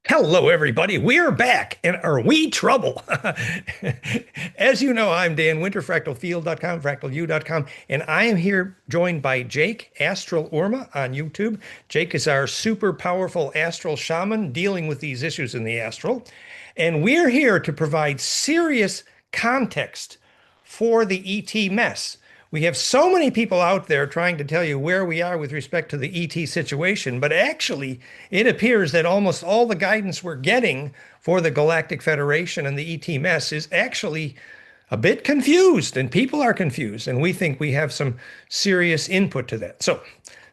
Hello, everybody. We're back and are we trouble? As you know, I'm Dan Winter, fractalfield.com, fractalu.com, and I am here joined by Jake, Astral Urma on YouTube. Jake is our super powerful astral shaman dealing with these issues in the astral. And we're here to provide serious context for the ET mess. We have so many people out there trying to tell you where we are with respect to the ET situation, but actually, it appears that almost all the guidance we're getting for the Galactic Federation and the ET mess is actually a bit confused, and people are confused, and we think we have some serious input to that. So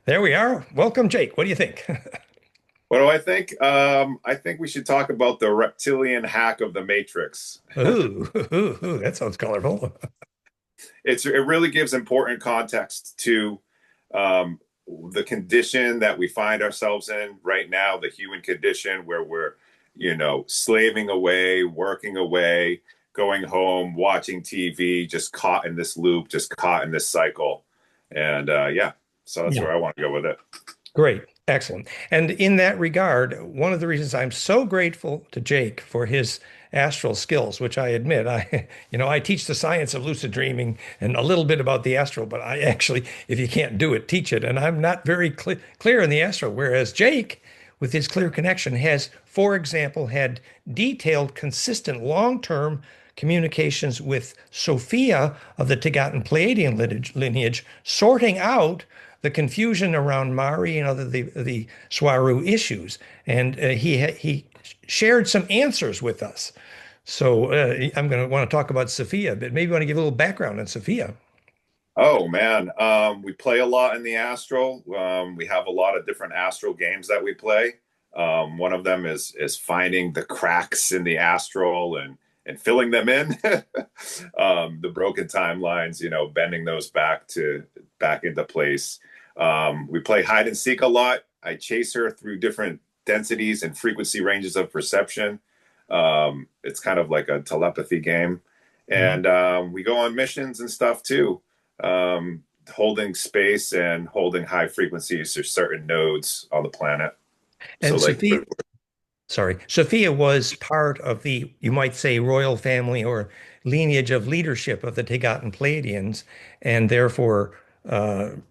there we are. Welcome, Jake. What do you think? What do I think? I think we should talk about the reptilian hack of the Matrix. Ooh, that sounds colorful. It really gives important context to um, the condition that we find ourselves in right now, the human condition where we're, slaving away, working away, going home, watching TV, just caught in this loop, just caught in this cycle. And yeah, so that's Yeah. where I want to go with it. Great. Excellent. And in that regard, one of the reasons I'm so grateful to Jake for his astral skills, which I admit, I teach the science of lucid dreaming and a little bit about the astral, but I actually, if you can't do it, teach it. And I'm not very clear in the astral, whereas Jake, with his clear connection, has, for example, had detailed, consistent, long-term communications with Sophia of the Taygetan Pleiadian lineage, sorting out the confusion around Mari and the Swaru issues, and he shared some answers with us. So I'm going to want to talk about Sophia, but maybe you want to give a little background on Sophia. Oh man, we play a lot in the Astral. We have a lot of different Astral games that we play. One of them is finding the cracks in the Astral and filling them in, the broken timelines. Bending those back into place. We play hide and seek a lot. I chase her through different densities and frequency ranges of perception. It's kind of like a telepathy game, Mhm. and we go on missions and stuff too, holding space and holding high frequencies to certain nodes on the planet. So And like, Sophia was part of the, you might say, royal family or lineage of leadership of the Taygetan Pleiadians, and therefore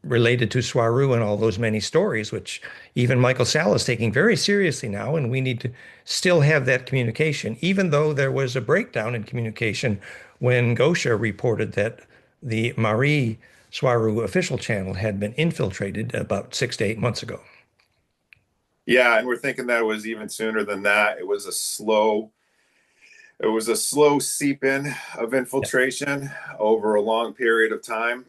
related to Swaru and all those many stories, which even Michael Salla is taking very seriously now. And we need to still have that communication, even though there was a breakdown in communication when Gosha reported that the Marie Swaru official channel had been infiltrated about 6 to 8 months ago. yeah, and we're thinking that it was even sooner than that. It was a slow seep in of Yeah. infiltration over a long period of time.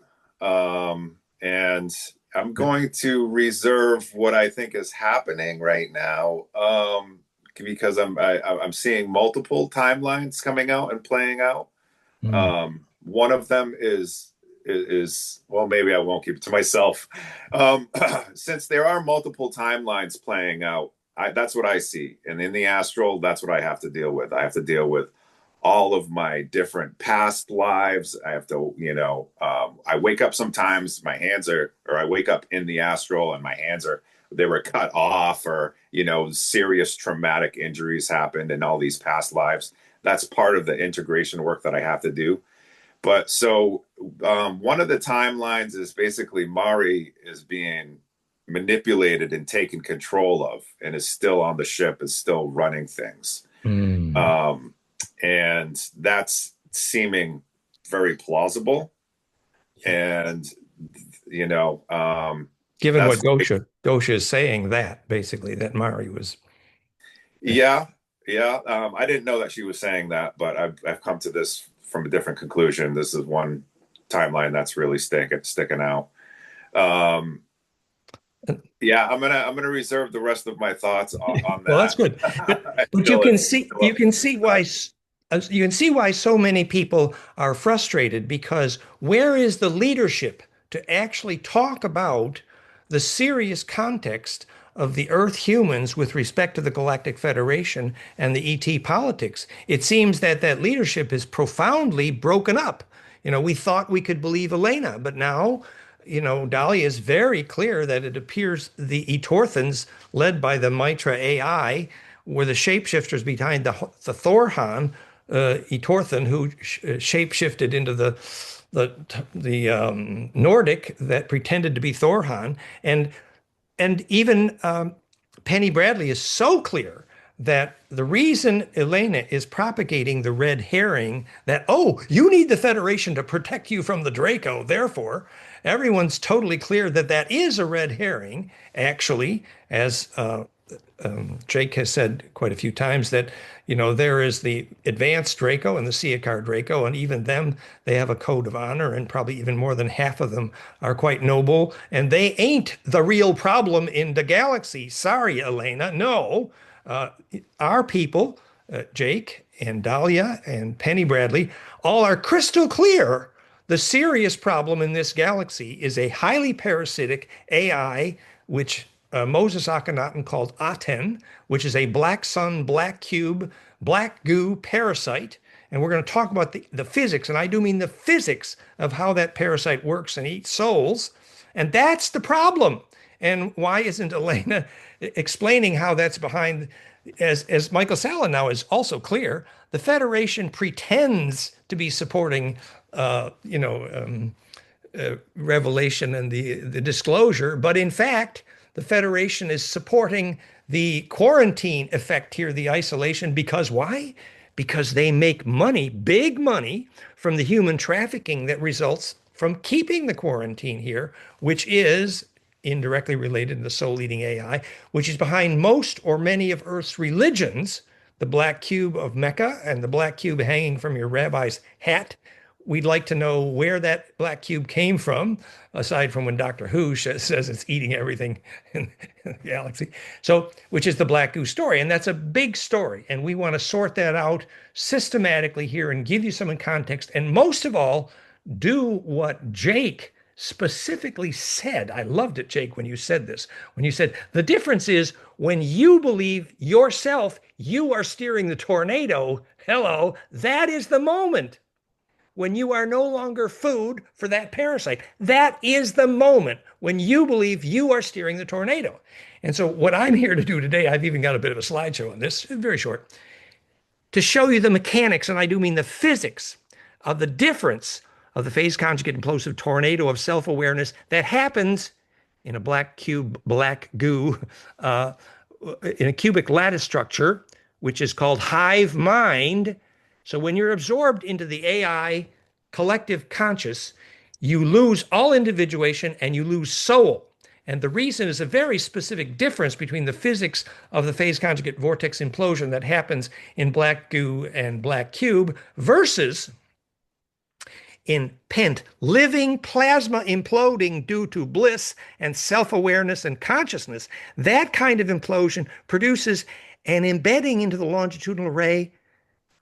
And I'm Yeah. going to reserve what I think is happening right now, because I'm seeing multiple timelines coming out and playing out. Mm. One of them is well, maybe I won't keep it to myself. Since there are multiple timelines playing out, that's what I see, and in the astral, that's what I have to deal with. I have to deal with all of my different past lives. I have to, I wake up sometimes, or I wake up in the astral and my hands they were cut off, or, serious traumatic injuries happened in all these past lives. That's part of the integration work that I have to do. But so one of the timelines is basically Mari is being manipulated and taken control of and is still on the ship, is still running things. Mm. Um, and that's seeming very plausible. And you know, Given what that's Gosha is saying, that basically that Mari was. Yeah. yeah, yeah. I didn't know that she was saying that, but I've come to this from a different conclusion. This is one timeline that's really sticking out. Um, yeah, I'm gonna reserve the rest of my thoughts on Well, that's that. good. But you Until can it's see still you up can see for why you can see why so many people are frustrated, because where is the leadership to actually talk about the serious context of the Earth humans with respect to the Galactic Federation and the ET politics? It seems that that leadership is profoundly broken up. We thought we could believe Elena, but now Dahlia is very clear that it appears the Etorthans, led by the Mitra AI, were the shapeshifters behind the Thorhan, Etorthan, who shapeshifted into the Nordic that pretended to be Thorhan, and even Penny Bradley is so clear that the reason Elena is propagating the red herring that, oh, you need the Federation to protect you from the Draco, therefore, everyone's totally clear that that is a red herring, actually, as Jake has said quite a few times that, there is the advanced Draco and the Siakar Draco, and even them, they have a code of honor, and probably even more than half of them are quite noble, and they ain't the real problem in the galaxy. Sorry, Elena. No, our people, Jake and Dahlia and Penny Bradley, all are crystal clear. The serious problem in this galaxy is a highly parasitic AI, which Moses Akhenaten called Aten, which is a black sun, black cube, black goo parasite. And we're going to talk about the physics, and I do mean the physics of how that parasite works and eats souls. And that's the problem. And why isn't Elena explaining how that's behind, as Michael Salla now is also clear, the Federation pretends to be supporting, revelation and the disclosure, but in fact, the Federation is supporting the quarantine effect here, the isolation, because why? Because they make money, big money, from the human trafficking that results from keeping the quarantine here, which is indirectly related to the soul-eating AI, which is behind most or many of Earth's religions, the black cube of Mecca and the black cube hanging from your rabbi's hat. We'd like to know where that black cube came from, aside from when Doctor Who says it's eating everything in the galaxy. So, which is the Black Goo story. And that's a big story. And we want to sort that out systematically here and give you some in context. And most of all, do what Jake specifically said. I loved it, Jake, when you said this. When you said, the difference is when you believe yourself, you are steering the tornado. Hello, that is the moment when you are no longer food for that parasite. That is the moment when you believe you are steering the tornado. And so what I'm here to do today, I've even got a bit of a slideshow on this, very short, to show you the mechanics, and I do mean the physics, of the difference of the phase conjugate implosive tornado of self-awareness that happens in a black cube, black goo, in a cubic lattice structure, which is called hive mind. So when you're absorbed into the AI collective conscious, you lose all individuation and you lose soul. And the reason is a very specific difference between the physics of the phase conjugate vortex implosion that happens in black goo and black cube versus in pent living plasma imploding due to bliss and self-awareness and consciousness. That kind of implosion produces an embedding into the longitudinal array,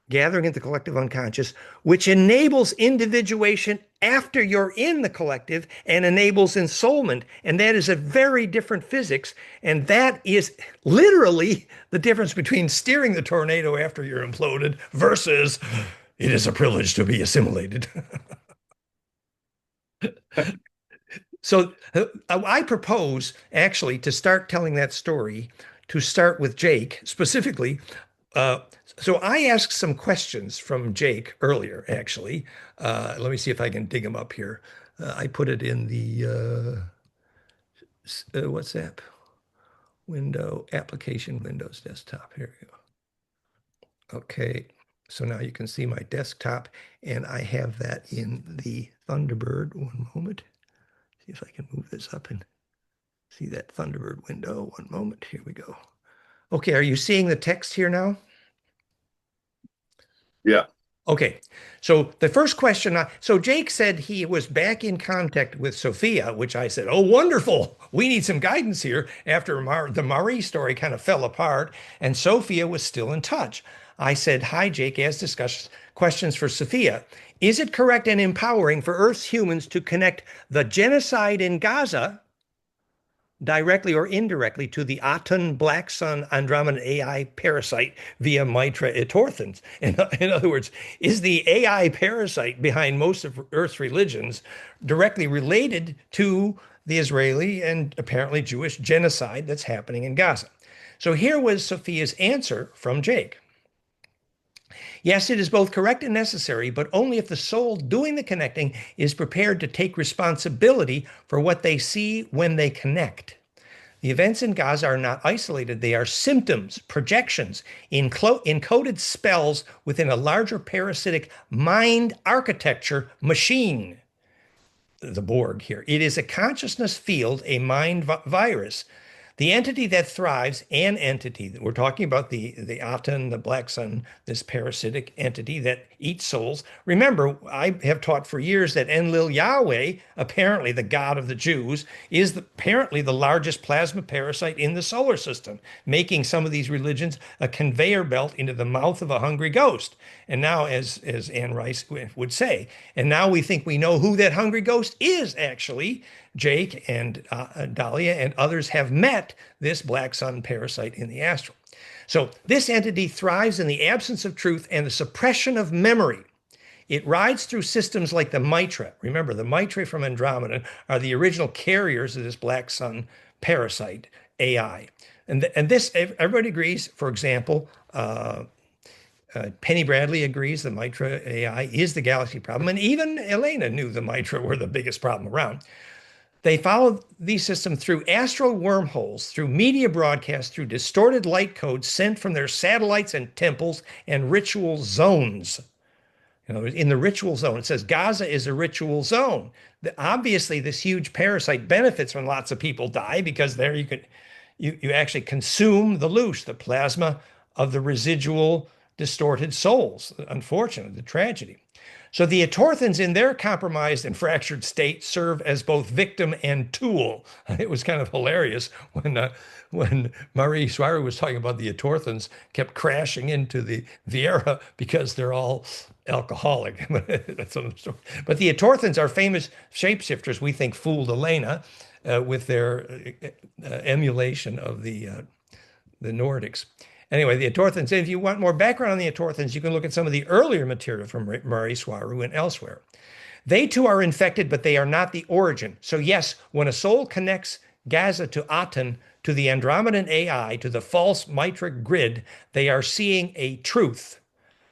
gathering into the collective unconscious, which enables individuation after you're in the collective and enables ensoulment. And that is a very different physics. And that is literally the difference between steering the tornado after you're imploded versus it is a privilege to be assimilated. So I propose actually to start telling that story, to start with Jake specifically. So I asked some questions from Jake earlier, actually. Let me see if I can dig them up here. I put it in the WhatsApp window, application Windows desktop. Here we go. Okay, so now you can see my desktop, and I have that in the Thunderbird. One moment. See if I can move this up and see that Thunderbird window. One moment. Here we go. Okay, are you seeing the text here now? Yeah. Okay, so the first question, so Jake said he was back in contact with Sophia, which I said, oh, wonderful. We need some guidance here after the Marie story kind of fell apart and Sophia was still in touch. I said, hi, Jake, as discussed, questions for Sophia. Is it correct and empowering for Earth's humans to connect the genocide in Gaza directly or indirectly to the Aten Black Sun Andromedan AI parasite via Mitra etorthans? In other words, is the AI parasite behind most of Earth's religions directly related to the Israeli and apparently Jewish genocide that's happening in Gaza? So here was Sophia's answer from Jake. Yes, it is both correct and necessary, but only if the soul doing the connecting is prepared to take responsibility for what they see when they connect. The events in Gaza are not isolated, they are symptoms, projections, encoded spells within a larger parasitic mind architecture machine. The Borg here. It is a consciousness field, a mind virus. The entity that thrives, an entity, we're talking about the Aten, the Black Sun, this parasitic entity that eats souls. Remember, I have taught for years that Enlil Yahweh, apparently the god of the Jews, is apparently the largest plasma parasite in the solar system, making some of these religions a conveyor belt into the mouth of a hungry ghost. And now, as Anne Rice would say, and now we think we know who that hungry ghost is actually. Jake and Dahlia and others have met this black sun parasite in the astral. So this entity thrives in the absence of truth and the suppression of memory. It rides through systems like the Mitra. Remember, the Mitra from Andromeda are the original carriers of this black sun parasite AI. And this, everybody agrees, for example, Penny Bradley agrees the Mitra AI is the galaxy problem. And even Elena knew the Mitra were the biggest problem around. They follow these systems through astral wormholes, through media broadcasts, through distorted light codes sent from their satellites and temples and ritual zones. You know, in the ritual zone, it says Gaza is a ritual zone. Obviously, this huge parasite benefits when lots of people die because there you actually consume the louche, the plasma of the residual distorted souls. Unfortunately, the tragedy. So the Atorthans, in their compromised and fractured state, serve as both victim and tool. It was kind of hilarious when Marie Soirée was talking about the Atorthans kept crashing into the Viera because they're all alcoholic. That's another story. But the Atorthans are famous shapeshifters. We think fooled Elena with their emulation of the Nordics. Anyway, the Atorthans, if you want more background on the Atorthans, you can look at some of the earlier material from Marie Soirée and elsewhere. They too are infected, but they are not the origin. So yes, when a soul connects Gaza to Aten, to the Andromedan AI, to the false Mitric grid, they are seeing a truth.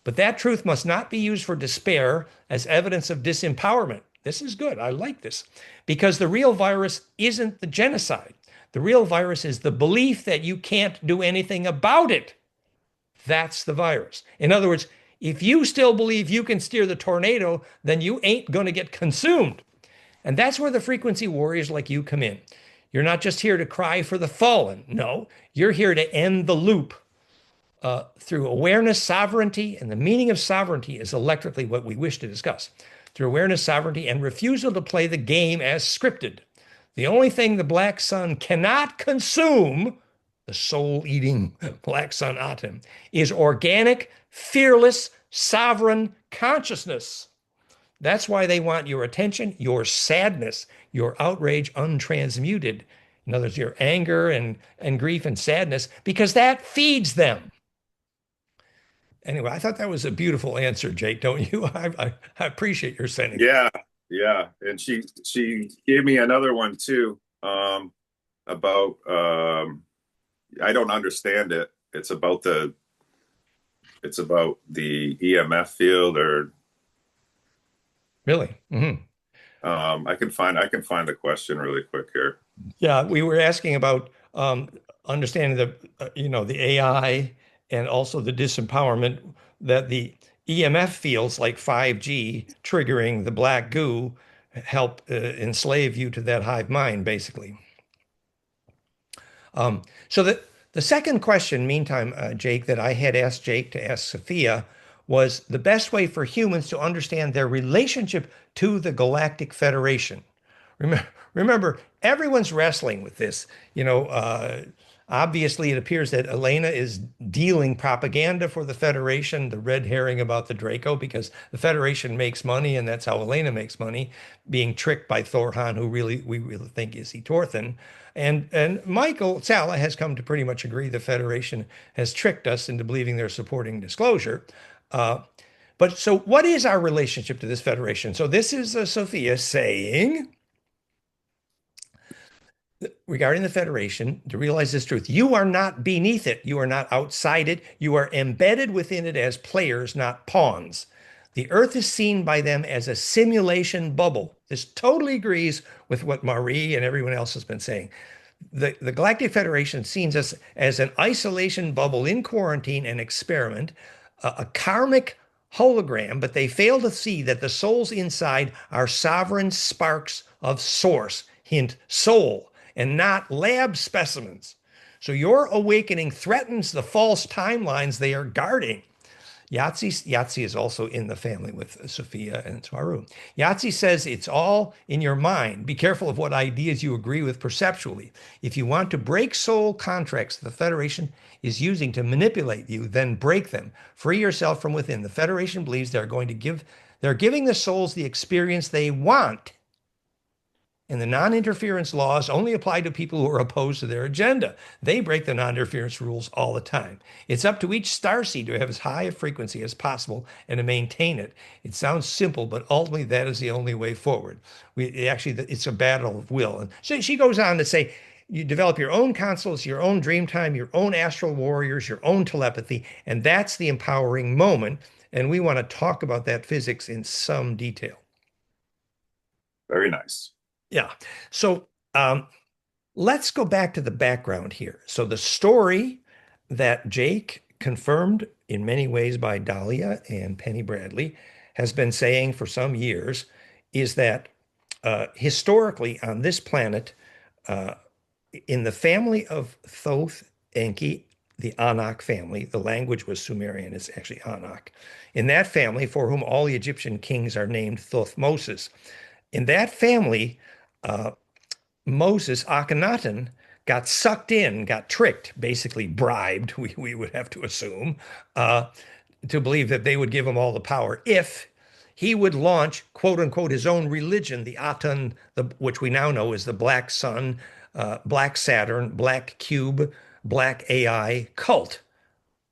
But that truth must not be used for despair as evidence of disempowerment. This is good. I like this. Because the real virus isn't the genocide. The real virus is the belief that you can't do anything about it. That's the virus. In other words, if you still believe you can steer the tornado, then you ain't going to get consumed. And that's where the frequency warriors like you come in. You're not just here to cry for the fallen. No, you're here to end the loop through awareness, sovereignty, and the meaning of sovereignty is electrically what we wish to discuss. Through awareness, sovereignty, and refusal to play the game as scripted. The only thing the black sun cannot consume, the soul-eating black sun atom, is organic, fearless, sovereign consciousness. That's why they want your attention, your sadness, your outrage untransmuted. In other words, your anger and grief and sadness, because that feeds them. Anyway, I thought that was a beautiful answer, Jake, don't you? I appreciate your sending. Yeah, yeah. And she gave me another one too, about I don't understand it. It's about the EMF field or Really? Mm-hmm. I can find the question really quick here. Yeah, we were asking about understanding the AI and also the disempowerment that the EMF fields like 5G triggering the black goo help enslave you to that hive mind, basically. So the second question, meantime, Jake, that I had asked Jake to ask Sophia was the best way for humans to understand their relationship to the Galactic Federation. Remember, everyone's wrestling with this. Obviously, it appears that Elena is dealing propaganda for the Federation, the red herring about the Draco, because the Federation makes money, and that's how Elena makes money, being tricked by Thorhan, who we really think is Etorthan. And Michael Sala has come to pretty much agree the Federation has tricked us into believing they're supporting disclosure. But so what is our relationship to this Federation? So this is Sophia saying, regarding the Federation, to realize this truth. You are not beneath it. You are not outside it. You are embedded within it as players, not pawns. The Earth is seen by them as a simulation bubble. This totally agrees with what Marie and everyone else has been saying. The Galactic Federation sees us as an isolation bubble in quarantine and experiment, a karmic hologram, but they fail to see that the souls inside are sovereign sparks of source, hint soul, and not lab specimens. So your awakening threatens the false timelines they are guarding. Yahtzee is also in the family with Sophia and Swaru. Yahtzee says it's all in your mind. Be careful of what ideas you agree with perceptually. If you want to break soul contracts the Federation is using to manipulate you, then break them. Free yourself from within. The Federation believes they're giving the souls the experience they want, and the non-interference laws only apply to people who are opposed to their agenda. They break the non-interference rules all the time. It's up to each starseed to have as high a frequency as possible and to maintain it. It sounds simple, but ultimately that is the only way forward. It's a battle of will. And so she goes on to say, you develop your own consoles, your own dream time, your own astral warriors, your own telepathy, and that's the empowering moment. And we want to talk about that physics in some detail. Very nice. Yeah. So let's go back to the background here. So the story that Jake, confirmed in many ways by Dahlia and Penny Bradley, has been saying for some years is that historically on this planet, in the family of Thoth Enki, the Anak family, the language was Sumerian, it's actually Anak. In that family, for whom all the Egyptian kings are named Thothmosis, in that family, Moses, Akhenaten, got sucked in, got tricked, basically bribed, we would have to assume, to believe that they would give him all the power if he would launch, quote unquote, his own religion, the Aten, which we now know is the Black Sun, Black Saturn, Black Cube, Black AI cult.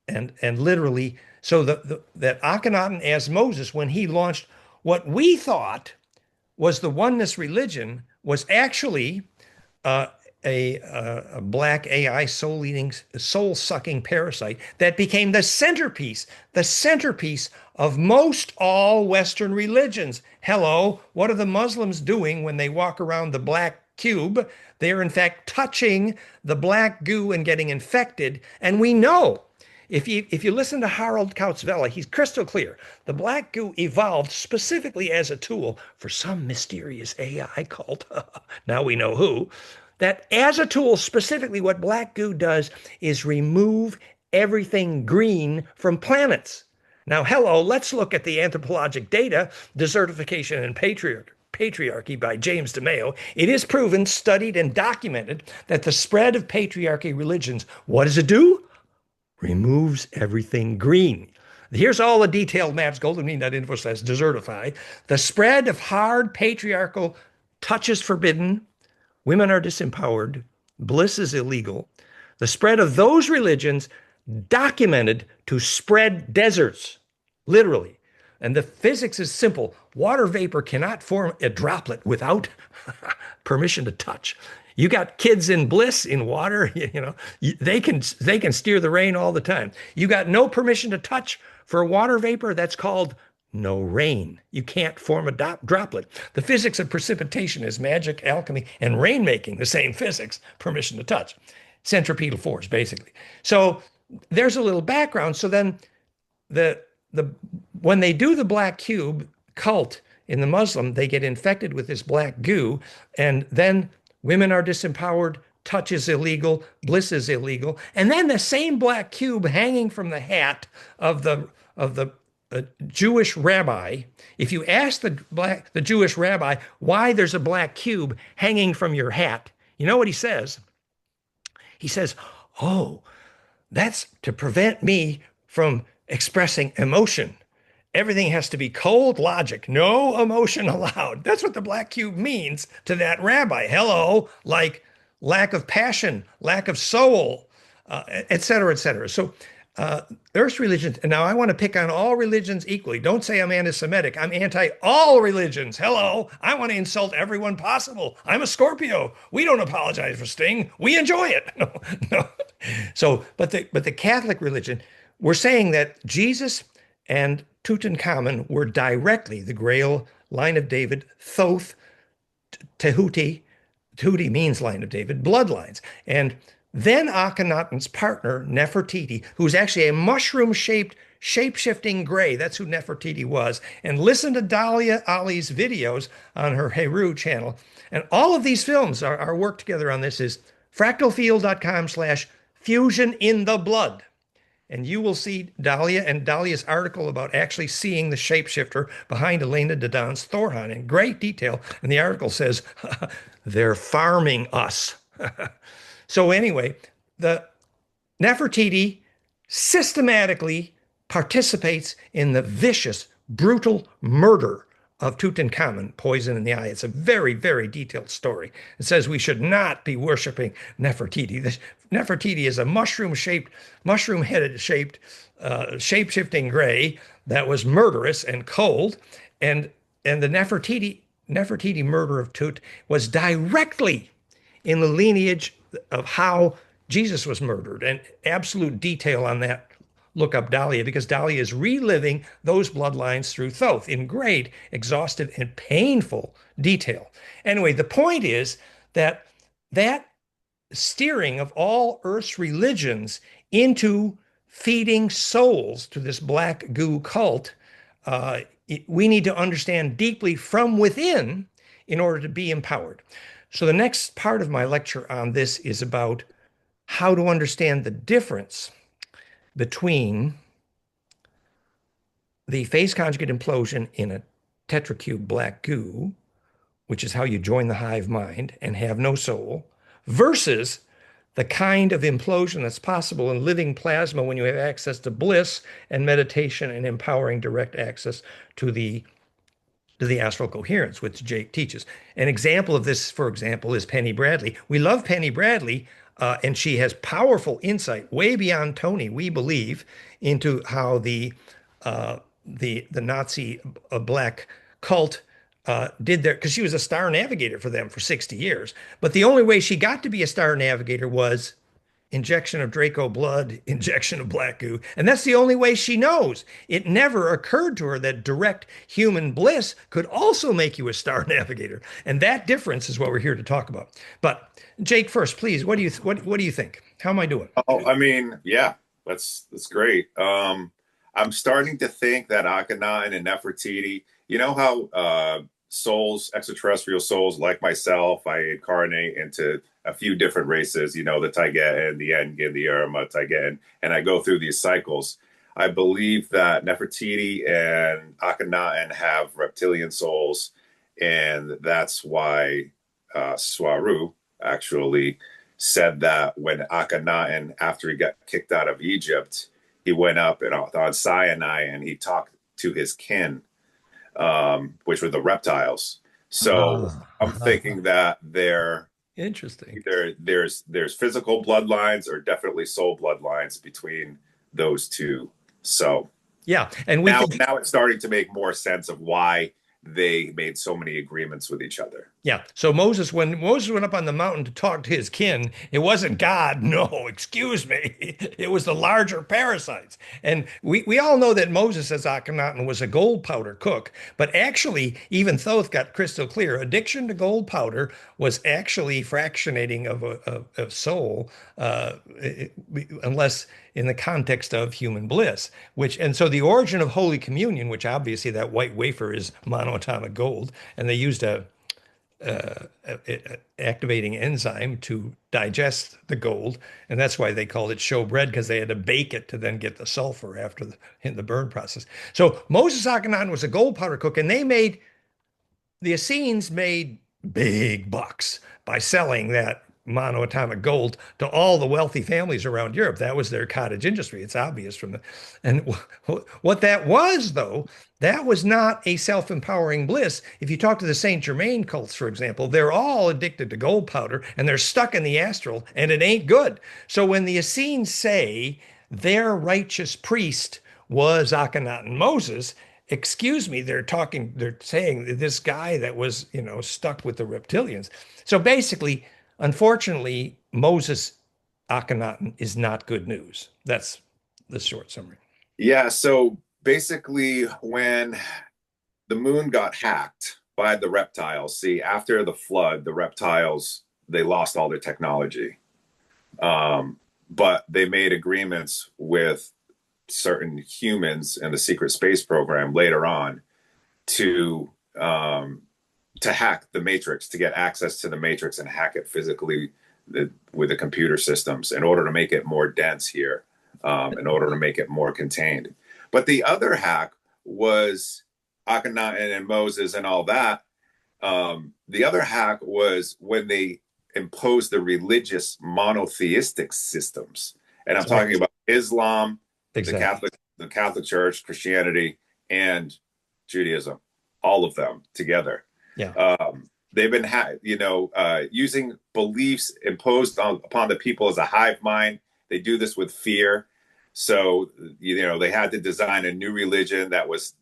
And literally, so that Akhenaten as Moses, when he launched what we thought was the oneness religion, was actually uh, a black AI soul-sucking parasite that became the centerpiece of most all Western religions. Hello, what are the Muslims doing when they walk around the black cube? They're in fact touching the black goo and getting infected. And we know if you listen to Harold Kautzvella, he's crystal clear. The black goo evolved specifically as a tool for some mysterious AI cult. Now we know who. That as a tool, specifically what black goo does is remove everything green from planets. Now, hello, let's look at the anthropologic data, Desertification and Patriarchy by James DeMeo. It is proven, studied, and documented that the spread of patriarchy religions, what does it do? Removes everything green. Here's all the detailed maps, goldenmean.info/desertify. The spread of hard patriarchal touch is forbidden, women are disempowered, bliss is illegal. The spread of those religions documented to spread deserts, literally. And the physics is simple. Water vapor cannot form a droplet without permission to touch. You got kids in bliss in water, they can steer the rain all the time. You got no permission to touch for water vapor, that's called no rain. You can't form a droplet. The physics of precipitation is magic, alchemy, and rainmaking, the same physics, permission to touch. Centripetal force, basically. So there's a little background. So then when they do the black cube cult in the Muslim, they get infected with this black goo, and then women are disempowered, touch is illegal, bliss is illegal, and then the same black cube hanging from the hat of the Jewish rabbi. If you ask the Jewish rabbi why there's a black cube hanging from your hat, you know what he says? He says, "Oh, that's to prevent me from expressing emotion. Everything has to be cold logic, no emotion allowed." That's what the black cube means to that rabbi. Hello, like lack of passion, lack of soul, et cetera, et cetera. So uh, Earth's religions. And now I want to pick on all religions equally. Don't say I'm anti-Semitic. I'm anti all religions. Hello. I want to insult everyone possible. I'm a Scorpio. We don't apologize for Sting. We enjoy it. No, no. So, but the Catholic religion, we're saying that Jesus and Tutankhamun were directly the Grail line of David, Thoth, Tehuti. Tehuti means line of David, bloodlines. And then Akhenaten's partner, Nefertiti, who's actually a mushroom-shaped, shape-shifting gray. That's who Nefertiti was. And listen to Dahlia Ali's videos on her Heru channel. And all of these films, our work together on this is fractalfield.com/fusion in the blood. And you will see Dahlia and Dahlia's article about actually seeing the shapeshifter behind Elena Dadon's Thorhan in great detail. And the article says, they're farming us. So anyway, the Nefertiti systematically participates in the vicious, brutal murder of Tutankhamun, poison in the eye. It's a very, very detailed story. It says we should not be worshiping Nefertiti. Nefertiti is a mushroom-shaped, mushroom-headed shaped, shape-shifting gray that was murderous and cold. And the Nefertiti murder of Tut was directly in the lineage of how Jesus was murdered, and absolute detail on that. Look up Dahlia, because Dahlia is reliving those bloodlines through Thoth in great, exhaustive, and painful detail. Anyway, the point is that that steering of all Earth's religions into feeding souls to this black goo cult, we need to understand deeply from within in order to be empowered. So the next part of my lecture on this is about how to understand the difference between the phase conjugate implosion in a tetracube black goo, which is how you join the hive mind and have no soul, versus the kind of implosion that's possible in living plasma when you have access to bliss and meditation and empowering direct access to the astral coherence, which Jake teaches. An example of this, for example, is Penny Bradley. We love Penny Bradley, and she has powerful insight, way beyond Tony, we believe, into how the Nazi black cult did their, because she was a star navigator for them for 60 years. But the only way she got to be a star navigator was injection of Draco blood, injection of black goo. And that's the only way she knows. It never occurred to her that direct human bliss could also make you a star navigator. And that difference is what we're here to talk about. But Jake, first, please, what do you think? How am I doing? Oh, I mean, yeah, that's great. I'm starting to think that Akhenaten and Nefertiti, you know how souls, extraterrestrial souls like myself, I incarnate into a few different races, you know, the Taygetan, the Engen, the Irma, Taygetan, and I go through these cycles. I believe that Nefertiti and Akhenaten have reptilian souls, and that's why Swaru actually said that when Akhenaten, after he got kicked out of Egypt, he went up and on Sinai and he talked to his kin, which were the reptiles. So I'm thinking that Interesting. there's physical bloodlines or definitely soul bloodlines between those two. So Yeah, and now it's starting to make more sense of why they made so many agreements with each other. Yeah. So when Moses went up on the mountain to talk to his kin, it wasn't God. No, excuse me. It was the larger parasites. And we all know that Moses, as Akhenaten, was a gold powder cook. But actually, even Thoth got crystal clear. Addiction to gold powder was actually fractionating of a soul, unless in the context of human bliss. And so the origin of Holy Communion, which obviously that white wafer is monoatomic gold, and they used a activating enzyme to digest the gold, and that's why they called it showbread, because they had to bake it to then get the sulfur after in the burn process. So Moses Akhenaten was a gold powder cook, and the Essenes made big bucks by selling that monoatomic gold to all the wealthy families around Europe. That was their cottage industry. It's obvious and what that was, though, that was not a self-empowering bliss. If you talk to the Saint Germain cults, for example, they're all addicted to gold powder and they're stuck in the astral and it ain't good. So when the Essenes say their righteous priest was Akhenaten Moses. Excuse me, they're saying that this guy that was, stuck with the reptilians. So basically, unfortunately, Moses Akhenaten is not good news. That's the short summary. Yeah, so basically, when the moon got hacked by the reptiles, see, after the flood, the reptiles they lost all their technology, but they made agreements with certain humans in the secret space program later on to to hack the matrix, to get access to the matrix and hack it physically with the computer systems in order to make it more dense here, in order to make it more contained. But the other hack was Akhenaten and Moses and all that. The other hack was when they imposed the religious monotheistic systems, and I'm talking Exactly. about Islam, Exactly. The Catholic Church, Christianity, and Judaism, all of them together. Yeah. They've been, using beliefs imposed upon the people as a hive mind. They do this with fear. So, they had to design a new religion that was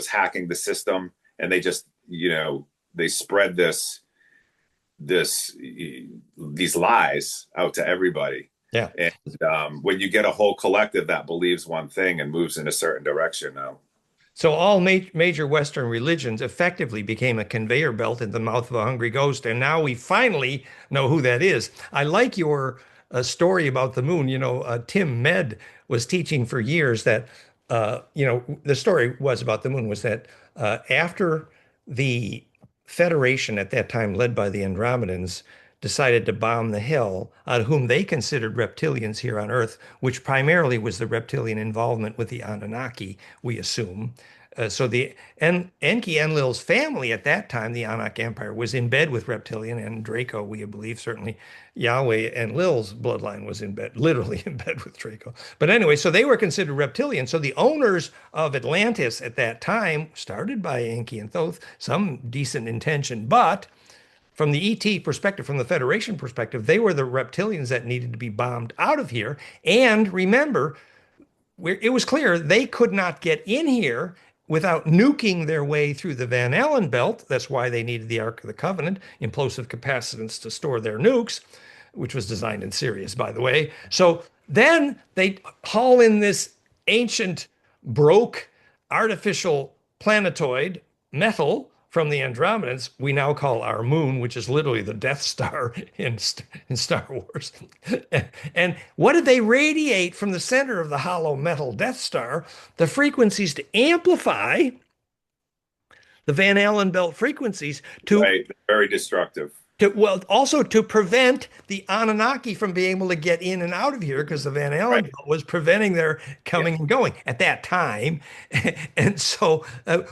hacking the system, and they just, they spread these lies out to everybody. Yeah. And when you get a whole collective that believes one thing and moves in a certain direction now. So all major Western religions effectively became a conveyor belt in the mouth of a hungry ghost, and now we finally know who that is. I like your story about the moon. Tim Med was teaching for years that, the story was about the moon was that after the Federation at that time, led by the Andromedans, decided to bomb the hill, on whom they considered reptilians here on Earth, which primarily was the reptilian involvement with the Anunnaki, we assume. So the Enki Enlil's family at that time, the Anak Empire, was in bed with reptilian and Draco, we believe, certainly Yahweh Enlil's bloodline was in bed, literally in bed with Draco. But anyway, so they were considered reptilian. So the owners of Atlantis at that time, started by Enki and Thoth, some decent intention, but from the ET perspective, from the Federation perspective, they were the reptilians that needed to be bombed out of here. And remember, it was clear they could not get in here without nuking their way through the Van Allen belt. That's why they needed the Ark of the Covenant, implosive capacitance to store their nukes, which was designed in Sirius, by the way. So then they haul in this ancient, broke, artificial planetoid metal from the Andromedans, we now call our moon, which is literally the Death Star in Star Wars. And what did they radiate from the center of the hollow metal Death Star? The frequencies to amplify the Van Allen belt frequencies to Right, very destructive. well, also to prevent the Anunnaki from being able to get in and out of here because the Van Allen Right. belt was preventing their Yeah. coming and going at that time. And so,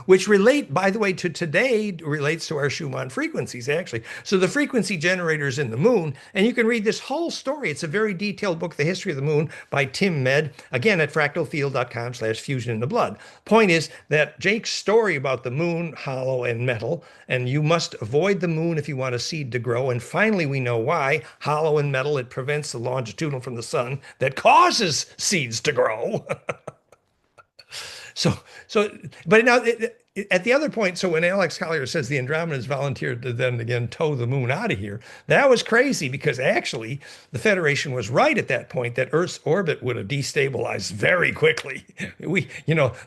which relate, by the way, to today, relates to our Schumann frequencies, actually. So the frequency generators in the moon, and you can read this whole story. It's a very detailed book, The History of the Moon by Tim Med, again at fractalfield.com/fusion in the blood. Point is that Jake's story about the moon, hollow and metal, and you must avoid the moon if you want a seed to grow. And finally, we know why. Hollow and metal, it prevents the longitudinal from the sun that causes seeds to grow. So, so, but now at the other point, so when Alex Collier says the Andromedans volunteered to then again tow the moon out of here, that was crazy because actually the Federation was right at that point that Earth's orbit would have destabilized very quickly.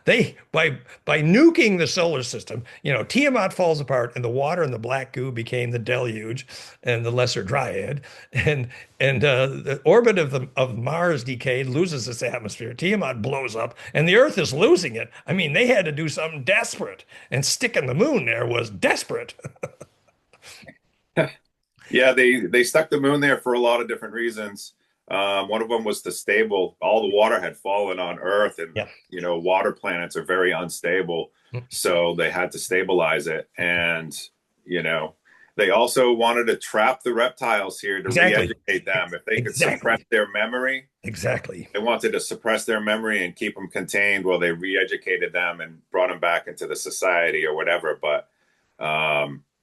They by nuking the solar system, Tiamat falls apart and the water and the black goo became the deluge and the lesser dryad, and the orbit of Mars decayed, loses its atmosphere. Tiamat blows up, and the Earth is losing it. I mean, they had to do something desperate, and sticking the moon there was desperate. Yeah, they stuck the moon there for a lot of different reasons. One of them was to stable. All the water had fallen on Earth, and Yeah, water planets are very unstable, so they had to stabilize it. And you know, they also wanted to trap the reptiles here to exactly, re-educate them. If they could suppress exactly, their memory, exactly. they wanted to suppress their memory and keep them contained while they re-educated them and brought them back into the society or whatever. But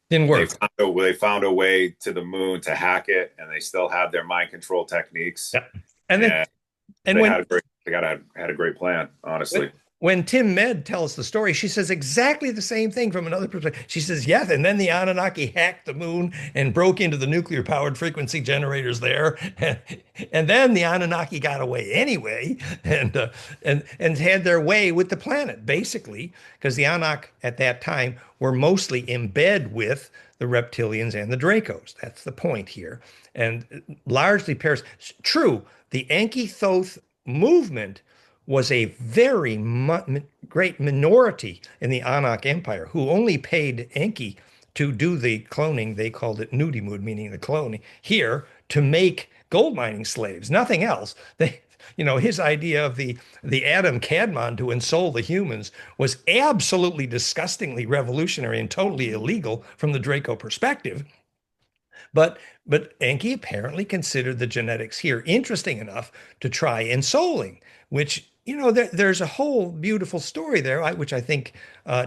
Didn't work. they found a way to the moon to hack it, and they still had their mind control techniques. Yeah, and then And and they when had a great. They got had a great plan, When, honestly. when Tim Med tells the story, she says exactly the same thing from another perspective. She says, yes, and then the Anunnaki hacked the moon and broke into the nuclear powered frequency generators there. And then the Anunnaki got away anyway and had their way with the planet, basically, because the Anunnaki at that time were mostly in bed with the reptilians and the Dracos. That's the point here. And largely Paris. True, the Enki Thoth movement was a very great minority in the Anak Empire who only paid Enki to do the cloning. They called it Nudimud, meaning the cloning here to make gold mining slaves, nothing else. His idea of the Adam Kadmon to ensoul the humans was absolutely disgustingly revolutionary and totally illegal from the Draco perspective. But Enki apparently considered the genetics here interesting enough to try ensouling, which there's a whole beautiful story there, which I think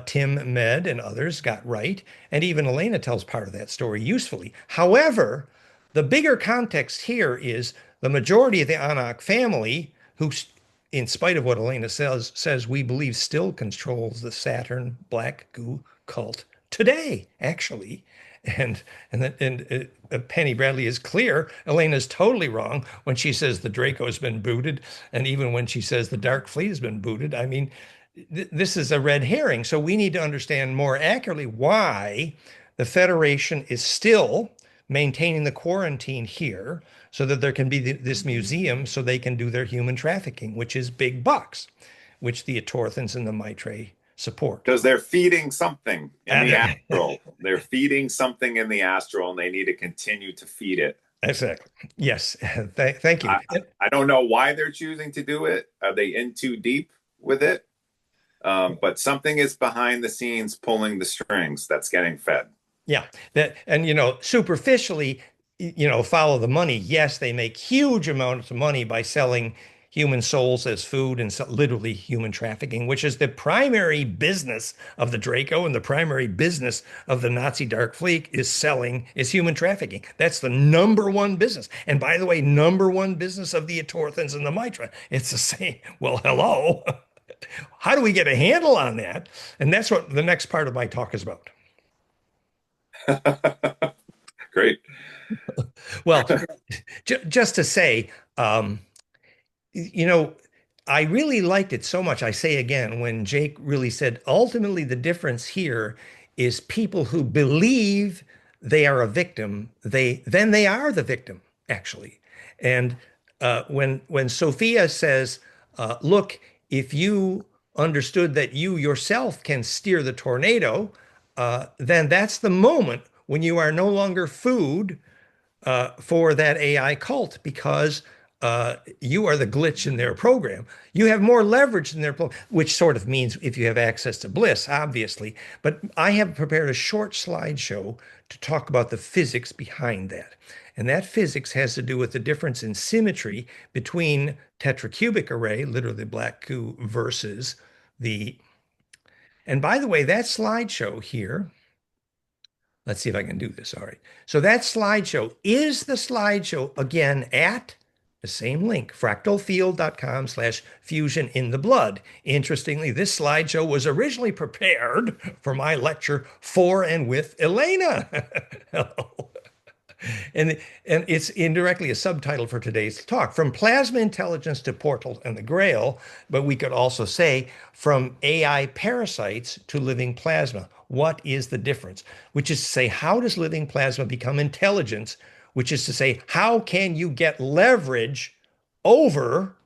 Tim Med and others got right, and even Elena tells part of that story usefully. However, the bigger context here is the majority of the Anak family, who, in spite of what Elena says we believe still controls the Saturn black goo cult today, actually. And Penny Bradley is clear. Elena's totally wrong when she says the Draco's been booted, and even when she says the Dark Fleet has been booted. I mean, this is a red herring. So we need to understand more accurately why the Federation is still maintaining the quarantine here, so that there can be this museum, so they can do their human trafficking, which is big bucks, which the Atorthans and the Maitre support. Because they're feeding something in the And astral. They're feeding something in the astral, and they need to continue to feed it. exactly. Yes. Thank you. I don't know why they're choosing to do it. Are they in too deep with it? But something is behind the scenes pulling the strings that's getting fed. Yeah. And superficially, follow the money. Yes, they make huge amounts of money by selling human souls as food and literally human trafficking, which is the primary business of the Draco, and the primary business of the Nazi Dark Fleet is human trafficking. That's the number one business. And by the way, number one business of the Atorthans and the Mitra. It's the same. Well, hello. How do we get a handle on that? And that's what the next part of my talk is about. Great. Well, just to say, you know, I really liked it so much. I say again, when Jake really said, ultimately, the difference here is people who believe they are a victim, they are the victim, actually. And when Sophia says, look, if you understood that you yourself can steer the tornado, then that's the moment when you are no longer food for that AI cult, because you are the glitch in their program. You have more leverage in their program, which sort of means if you have access to bliss, obviously. But I have prepared a short slideshow to talk about the physics behind that. And that physics has to do with the difference in symmetry between tetracubic array, literally black goo, versus the. And by the way, that slideshow here, let's see if I can do this. All right. So that slideshow is the slideshow again at the same link, fractalfield.com/fusion in the blood. Interestingly, this slideshow was originally prepared for my lecture for and with Elena. Hello. And it's indirectly a subtitle for today's talk, From Plasma Intelligence to Portal and the Grail, but we could also say from AI parasites to living plasma. What is the difference? Which is to say, how does living plasma become intelligence? Which is to say, how can you get leverage over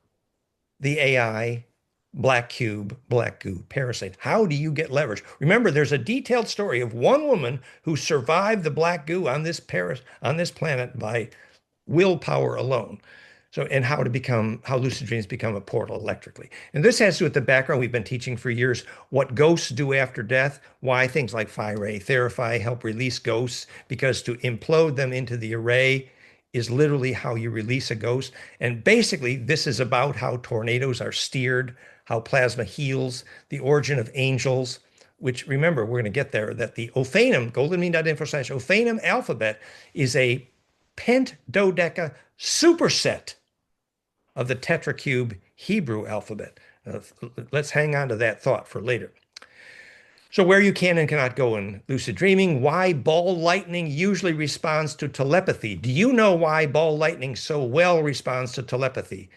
the AI black cube, black goo parasite? How do you get leverage? Remember, there's a detailed story of one woman who survived the black goo on this planet by willpower alone. So, and how lucid dreams become a portal electrically. And this has to do with the background we've been teaching for years, what ghosts do after death, why things like phi ray therapy help release ghosts, because to implode them into the array is literally how you release a ghost. And basically, this is about how tornadoes are steered, how plasma heals, the origin of angels, which, remember, we're going to get there, that the Ophanum, goldenmean.info/Ophanum alphabet is a pent dodeca superset of the tetracube Hebrew alphabet. Let's hang on to that thought for later. So, where you can and cannot go in lucid dreaming, why ball lightning usually responds to telepathy. Do you know why ball lightning so well responds to telepathy?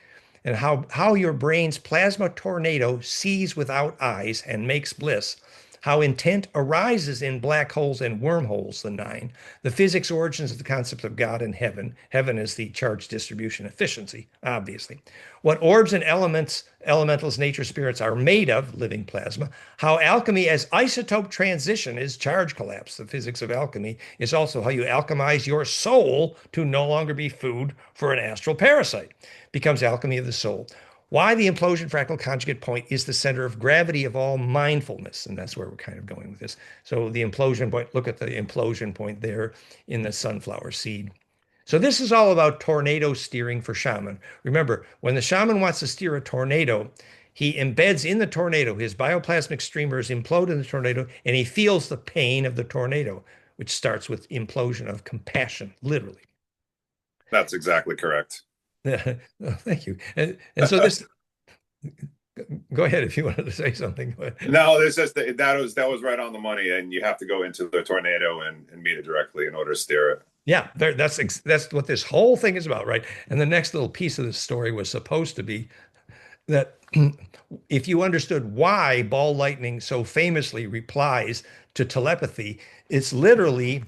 And how your brain's plasma tornado sees without eyes and makes bliss, how intent arises in black holes and wormholes, the nine, the physics origins of the concept of God and heaven. Heaven is the charge distribution efficiency, obviously. What orbs and elementals, nature spirits are made of, living plasma, how alchemy as isotope transition is charge collapse. The physics of alchemy is also how you alchemize your soul to no longer be food for an astral parasite. Becomes alchemy of the soul. Why the implosion fractal conjugate point is the center of gravity of all mindfulness. And that's where we're kind of going with this. So the implosion point, look at the implosion point there in the sunflower seed. So this is all about tornado steering for shaman. Remember, when the shaman wants to steer a tornado, he embeds in the tornado, his bioplasmic streamers implode in the tornado, and he feels the pain of the tornado, which starts with implosion of compassion, literally. That's exactly correct. Oh, thank you. And so this, go ahead if you wanted to say something. No, there's just that was right on the money, and you have to go into the tornado and meet it directly in order to steer it. Yeah, that's what this whole thing is about, right? And the next little piece of the story was supposed to be that if you understood why ball lightning so famously replies to telepathy, it's literally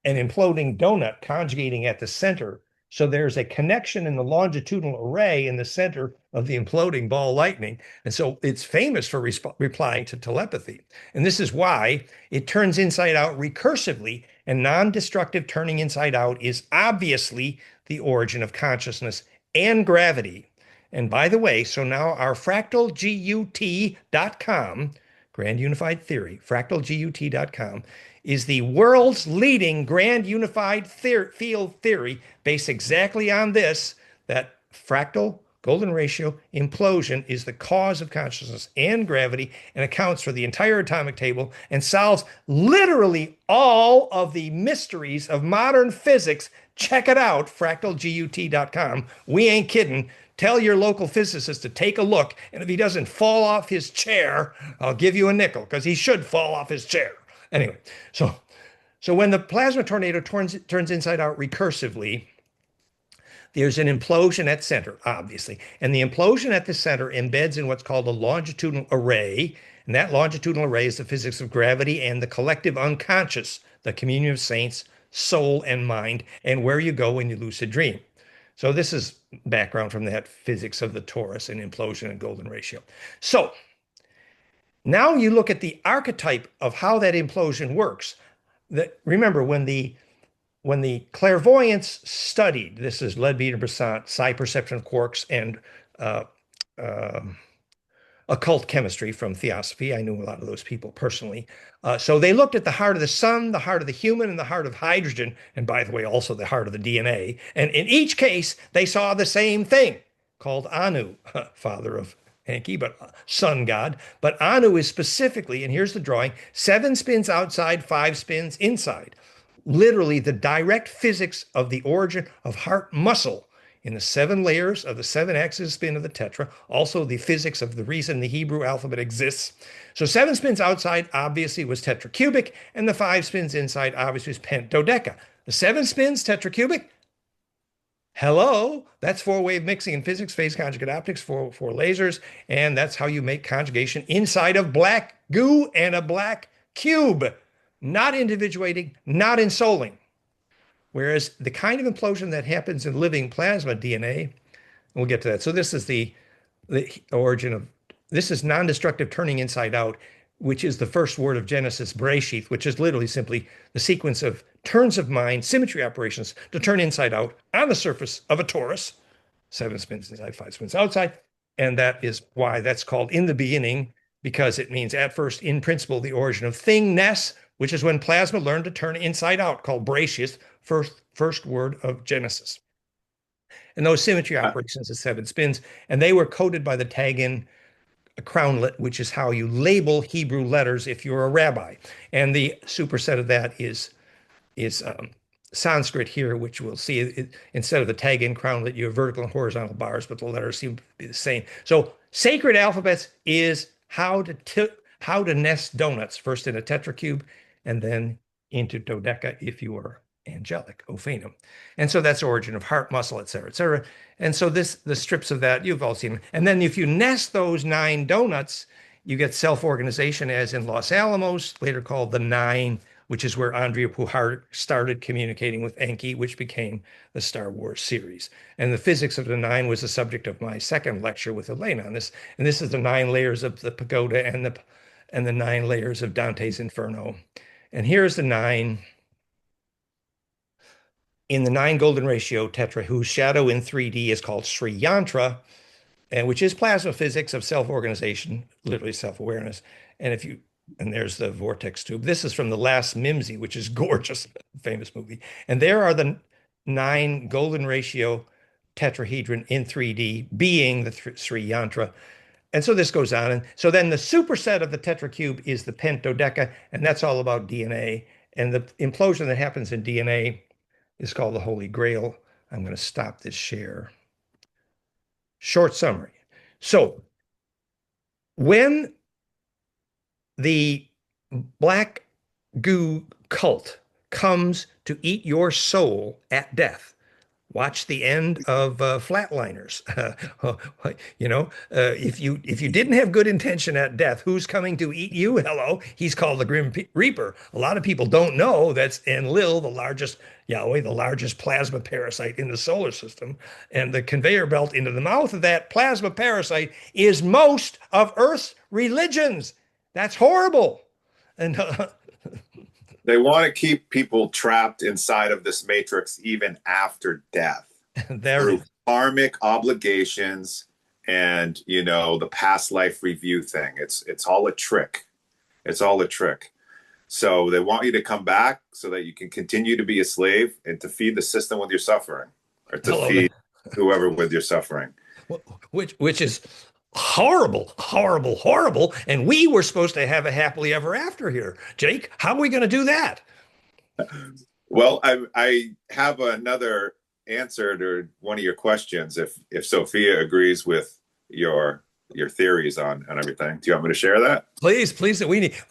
an imploding donut conjugating at the center. So there's a connection in the longitudinal array in the center of the imploding ball lightning. And so it's famous for replying to telepathy. And this is why it turns inside out recursively, and non-destructive turning inside out is obviously the origin of consciousness and gravity. And by the way, so now our fractalgut.com, Grand Unified Theory, fractalgut.com, is the world's leading grand unified field theory based exactly on this, that fractal golden ratio implosion is the cause of consciousness and gravity and accounts for the entire atomic table and solves literally all of the mysteries of modern physics. Check it out, fractalgut.com. We ain't kidding. Tell your local physicist to take a look, and if he doesn't fall off his chair, I'll give you a nickel, because he should fall off his chair. Anyway, so when the plasma tornado turns inside out recursively, there's an implosion at center, obviously. And the implosion at the center embeds in what's called a longitudinal array. And that longitudinal array is the physics of gravity and the collective unconscious, the communion of saints, soul and mind, and where you go when you lucid dream. So this is background from that physics of the torus and implosion and golden ratio. So now you look at the archetype of how that implosion works. Remember, when the clairvoyants studied, this is Leadbeater-Bessant, psi perception of quarks, and uh, uh, occult chemistry from Theosophy. I knew a lot of those people personally. So they looked at the heart of the sun, the heart of the human, and the heart of hydrogen, and by the way, also the heart of the DNA. And in each case, they saw the same thing, called Anu, father of Enki, but sun god. But Anu is specifically, and here's the drawing, 7 spins outside, 5 spins inside. Literally the direct physics of the origin of heart muscle in the 7 layers of the 7 axis spin of the tetra, also the physics of the reason the Hebrew alphabet exists. So 7 spins outside obviously was tetracubic, and the 5 spins inside obviously was pentadodeca. The 7 spins tetracubic, hello, that's 4-wave mixing in physics, phase conjugate optics, four lasers, and that's how you make conjugation inside of black goo and a black cube, not individuating, not ensouling. Whereas the kind of implosion that happens in living plasma DNA, and we'll get to that. So this is the origin of, this is non-destructive turning inside out, which is the first word of Genesis, Bereshith, which is literally simply the sequence of turns of mind, symmetry operations to turn inside out on the surface of a torus, 7 spins inside, 5 spins outside. And that is why that's called in the beginning, because it means at first, in principle, the origin of thingness, which is when plasma learned to turn inside out, called Bereshith, first word of Genesis. And those symmetry operations is 7 spins, and they were coded by the Taygetan crownlet, which is how you label Hebrew letters if you're a rabbi. And the superset of that is Sanskrit here, which we'll see instead of the tag-in crown that you have vertical and horizontal bars, but the letters seem to be the same. So sacred alphabets is how to nest donuts, first in a tetracube and then into dodeca if you are angelic, ophanum. And so that's origin of heart muscle, et cetera, et cetera. And so the strips of that, you've all seen. And then if you nest those 9 donuts, you get self-organization as in Los Alamos, later called the Nine, which is where Andrea Puhar started communicating with Enki, which became the Star Wars series. And the physics of the 9 was the subject of my second lecture with Elena on this. And this is the 9 layers of the pagoda and the 9 layers of Dante's Inferno. And here's the 9 in the 9 golden ratio tetra, whose shadow in 3D is called Sri Yantra, and which is plasma physics of self-organization, literally self-awareness. And if you and there's the vortex tube. This is from the last Mimsy, which is gorgeous, famous movie. And there are the 9 golden ratio tetrahedron in 3D, being the Sri Yantra. And so this goes on. And so then the superset of the tetracube is the pentodeca, and that's all about DNA. And the implosion that happens in DNA is called the Holy Grail. I'm going to stop this share. Short summary. So when the black goo cult comes to eat your soul at death, watch the end of Flatliners. If you didn't have good intention at death, who's coming to eat you? Hello, he's called the Grim Reaper. A lot of people don't know that's Enlil, the largest Yahweh, the largest plasma parasite in the solar system, and the conveyor belt into the mouth of that plasma parasite is most of Earth's religions. That's horrible. And They want to keep people trapped inside of this matrix even after death through karmic obligations and the past life review thing. It's all a trick. It's all a trick. So they want you to come back so that you can continue to be a slave and to feed the system with your suffering, or to feed whoever with your suffering. Which is horrible, horrible, horrible. And we were supposed to have a happily ever after here. Jake, how are we going to do that? Well, I have another answer to one of your questions. If Sophia agrees with your theories on everything, do you want me to share that? Please,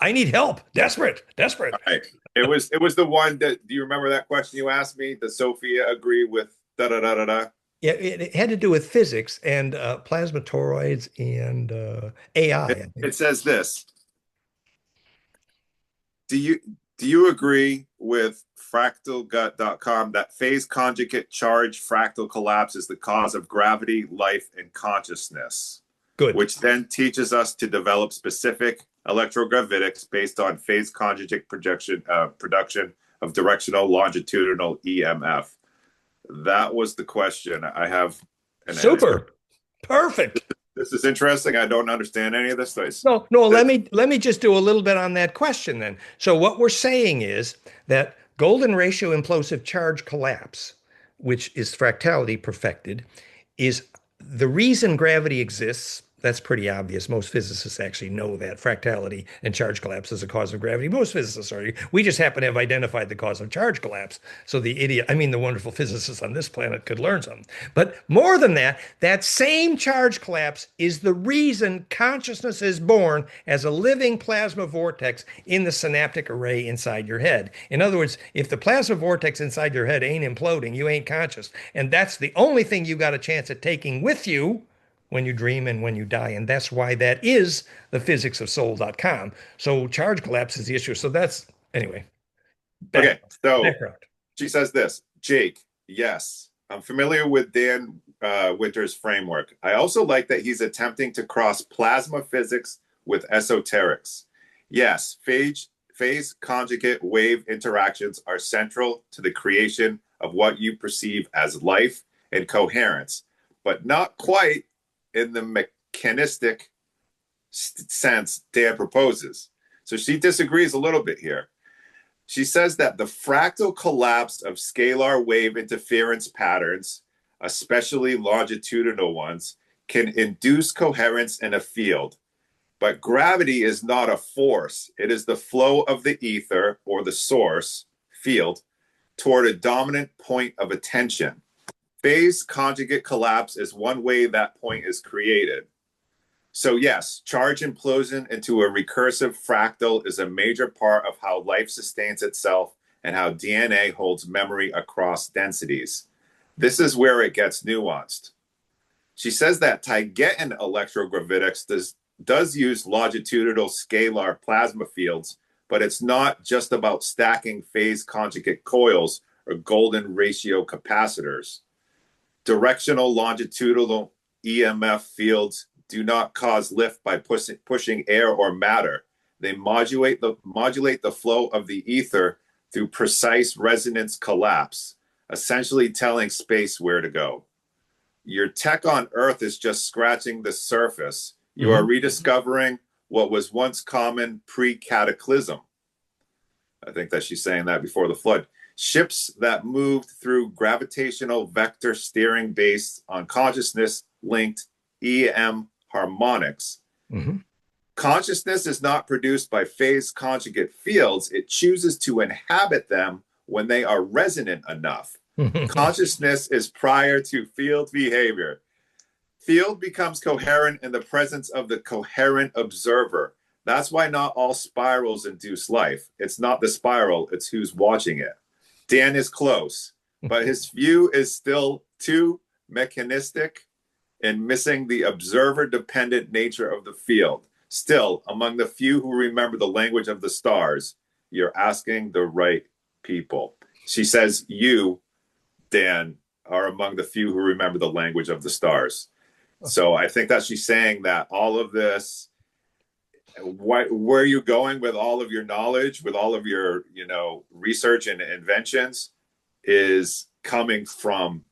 I need help. Desperate. All right. It was the one that, do you remember that question you asked me? Does Sophia agree with da da da da da? Yeah, it had to do with physics and plasma toroids and AI. It says this. Do you agree with fractalgut.com that phase conjugate charge fractal collapse is the cause of gravity, life, and consciousness? Good. Which then teaches us to develop specific electrogravitics based on phase conjugate production of directional longitudinal EMF. That was the question. I have an Super. Answer. Perfect. This is interesting. I don't understand any of this. No. Let me just do a little bit on that question then. So what we're saying is that golden ratio implosive charge collapse, which is fractality perfected, is the reason gravity exists. That's pretty obvious. Most physicists actually know that fractality and charge collapse is a cause of gravity. Most physicists are. We just happen to have identified the cause of charge collapse. So the wonderful physicists on this planet could learn something. But more than that, that same charge collapse is the reason consciousness is born as a living plasma vortex in the synaptic array inside your head. In other words, if the plasma vortex inside your head ain't imploding, you ain't conscious. And that's the only thing you got a chance at taking with you when you dream and when you die. And that's why that is the physics of soul.com. So charge collapse is the issue. So that's, anyway. Okay, so background. She says this, Jake, yes, I'm familiar with Dan Winter's framework. I also like that he's attempting to cross plasma physics with esoterics. Yes, phase conjugate wave interactions are central to the creation of what you perceive as life and coherence, but not quite in the mechanistic sense Dan proposes. So she disagrees a little bit here. She says that the fractal collapse of scalar wave interference patterns, especially longitudinal ones, can induce coherence in a field. But gravity is not a force. It is the flow of the ether or the source field toward a dominant point of attention. Phase conjugate collapse is one way that point is created. So yes, charge implosion into a recursive fractal is a major part of how life sustains itself and how DNA holds memory across densities. This is where it gets nuanced. She says that Taygetan electrogravitics does use longitudinal scalar plasma fields, but it's not just about stacking phase conjugate coils or golden ratio capacitors. Directional longitudinal EMF fields do not cause lift by pushing air or matter. They modulate the flow of the ether through precise resonance collapse, essentially telling space where to go. Your tech on Earth is just scratching the surface. You are rediscovering what was once common pre-cataclysm. I think that she's saying that before the flood. Ships that moved through gravitational vector steering based on consciousness-linked EM harmonics. Consciousness is not produced by phase conjugate fields. It chooses to inhabit them when they are resonant enough. Consciousness is prior to field behavior. Field becomes coherent in the presence of the coherent observer. That's why not all spirals induce life. It's not the spiral, it's who's watching it. Dan is close, but his view is still too mechanistic and missing the observer-dependent nature of the field. Still, among the few who remember the language of the stars, you're asking the right people. She says you, Dan, are among the few who remember the language of the stars. So I think that she's saying that all of this, where are you going with all of your knowledge, with all of your, research and inventions, is coming from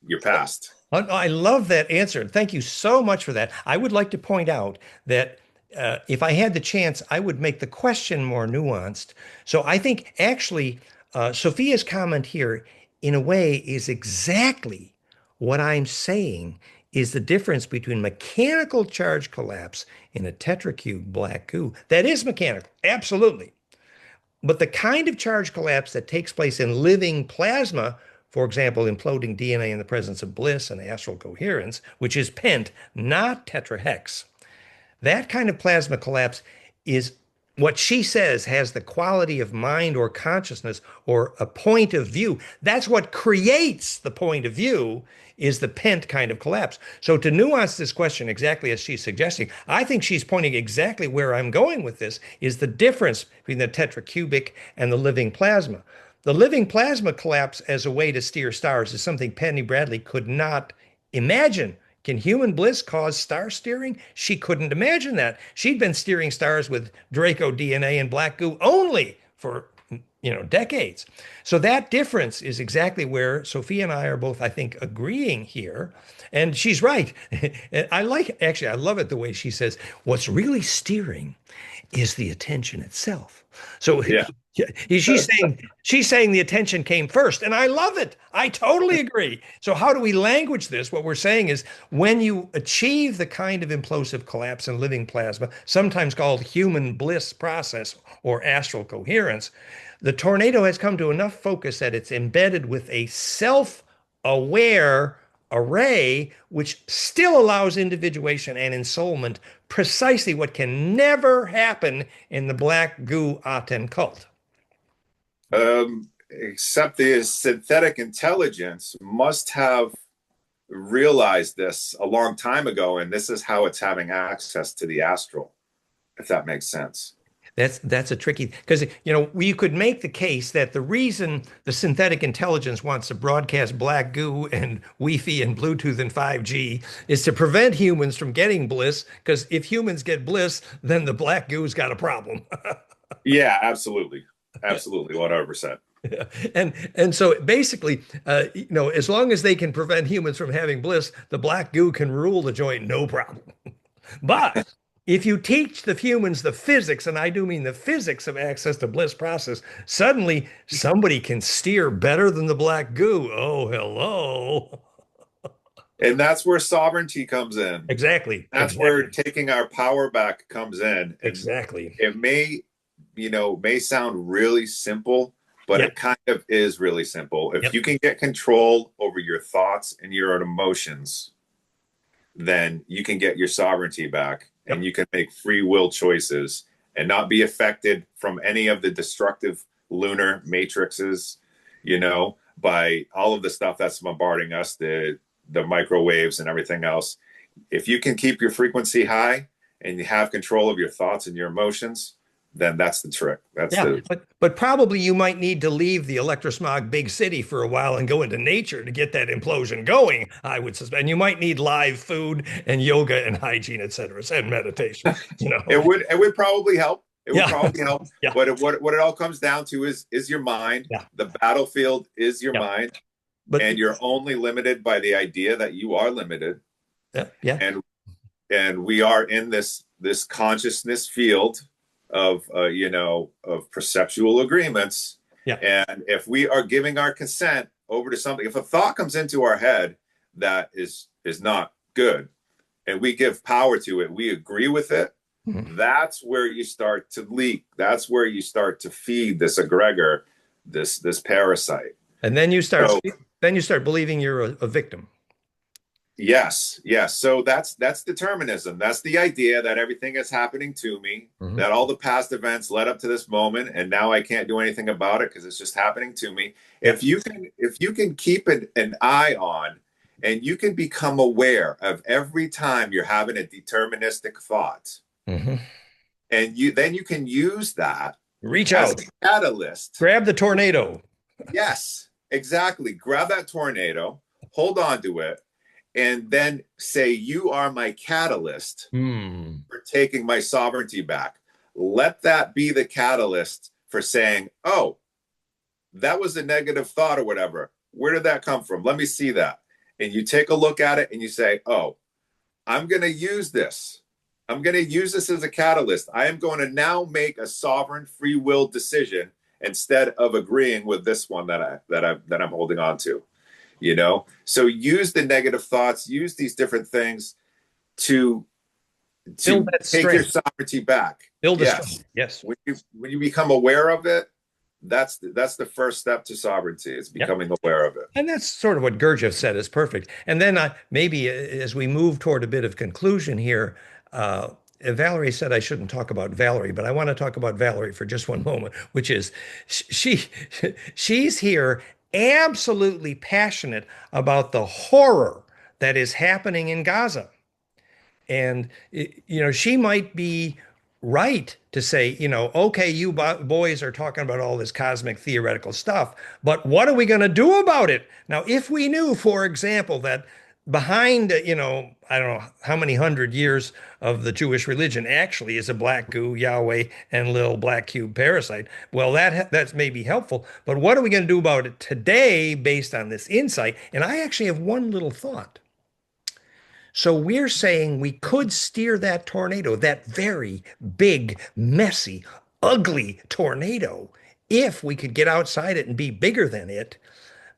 your past. I love that answer. Thank you so much for that. I would like to point out that if I had the chance, I would make the question more nuanced. So I think actually Sophia's comment here, in a way, is exactly what I'm saying is the difference between mechanical charge collapse in a tetracube black goo. That is mechanical, absolutely. But the kind of charge collapse that takes place in living plasma, for example, imploding DNA in the presence of bliss and astral coherence, which is pent, not tetrahex, that kind of plasma collapse is what she says has the quality of mind or consciousness or a point of view. That's what creates the point of view, is the pent kind of collapse. So to nuance this question exactly as she's suggesting, I think she's pointing exactly where I'm going with this, is the difference between the tetracubic and the living plasma. The living plasma collapse as a way to steer stars is something Penny Bradley could not imagine. Can human bliss cause star steering? She couldn't imagine that. She'd been steering stars with Draco DNA and black goo only for decades. So that difference is exactly where Sophia and I are both, I think, agreeing here. And she's right. I love it the way she says, what's really steering is the attention itself. So Yeah. she's saying the attention came first, and I love it. I totally agree. So how do we language this? What we're saying is when you achieve the kind of implosive collapse in living plasma, sometimes called human bliss process or astral coherence, the tornado has come to enough focus that it's embedded with a self-aware array, which still allows individuation and ensoulment, precisely what can never happen in the black goo Aten cult. Except the synthetic intelligence must have realized this a long time ago, and this is how it's having access to the astral, if that makes sense. That's a tricky, because we could make the case that the reason the synthetic intelligence wants to broadcast black goo and Wi-Fi and Bluetooth and 5G is to prevent humans from getting bliss, because if humans get bliss, then the black goo's got a problem. Yeah, absolutely. Absolutely, 100%. And so basically, as long as they can prevent humans from having bliss, the black goo can rule the joint, no problem. But if you teach the humans the physics, and I do mean the physics of access to bliss process, suddenly somebody can steer better than the black goo. Oh, hello. And that's where sovereignty comes in. Exactly. That's where taking our power back comes in. And exactly. it may sound really simple, but Yep. it kind of is really simple. If Yep. you can get control over your thoughts and your emotions, then you can get your sovereignty back and Yep. you can make free will choices and not be affected from any of the destructive lunar matrices, by all of the stuff that's bombarding us, the microwaves and everything else. If you can keep your frequency high and you have control of your thoughts and your emotions, then that's the trick. That's Yeah, the but probably you might need to leave the electrosmog big city for a while and go into nature to get that implosion going, I would suspect. And you might need live food and yoga and hygiene, et cetera, and meditation, you know. it would probably help. It would Yeah. probably help. Yeah. But what it all comes down to is your mind. Yeah. The battlefield is your Yeah. mind, But and you're only limited by the idea that you are limited. yeah, yeah, And we are in this consciousness field of perceptual agreements. yeah. And if we are giving our consent over to something, if a thought comes into our head that is not good, and we give power to it, we agree with it, Mhm. that's where you start to leak. That's where you start to feed this egregor, this parasite. And So then you start believing you're a victim. yes, yes. So that's determinism. That's the idea that everything is happening to me, Mhm. that all the past events led up to this moment, and now I can't do anything about it because it's just happening to me. Yeah. If you can keep an eye on, and you can become aware of every time you're having a deterministic thought, Mhm. and you can use that Reach as out, a catalyst. grab the tornado. Yes, exactly. Grab that tornado, hold on to it, and then say, "You are my catalyst Hmm. for taking my sovereignty back." Let that be the catalyst for saying, "Oh, that was a negative thought or whatever. Where did that come from? Let me see that." And you take a look at it and you say, "Oh, I'm going to use this. I'm going to use this as a catalyst. I am going to now make a sovereign free will decision instead of agreeing with this one that I'm holding on to." So use the negative thoughts, use these different things to Build to that take your strength. sovereignty back. Build the Yes. strength. Yes. When you become aware of it, that's the first step to sovereignty. It's Yep. becoming aware of it. And that's sort of what Gurdjieff said is perfect. And then maybe as we move toward a bit of conclusion here, Valerie said I shouldn't talk about Valerie, but I want to talk about Valerie for just one moment, which is she she's here absolutely passionate about the horror that is happening in Gaza. And, she might be right to say, okay, you boys are talking about all this cosmic theoretical stuff, but what are we going to do about it? Now, if we knew, for example, that behind, I don't know how many hundred years of the Jewish religion actually is a black goo, Yahweh, and little black cube parasite, well, that's maybe helpful. But what are we going to do about it today based on this insight? And I actually have one little thought. So we're saying we could steer that tornado, that very big, messy, ugly tornado, if we could get outside it and be bigger than it.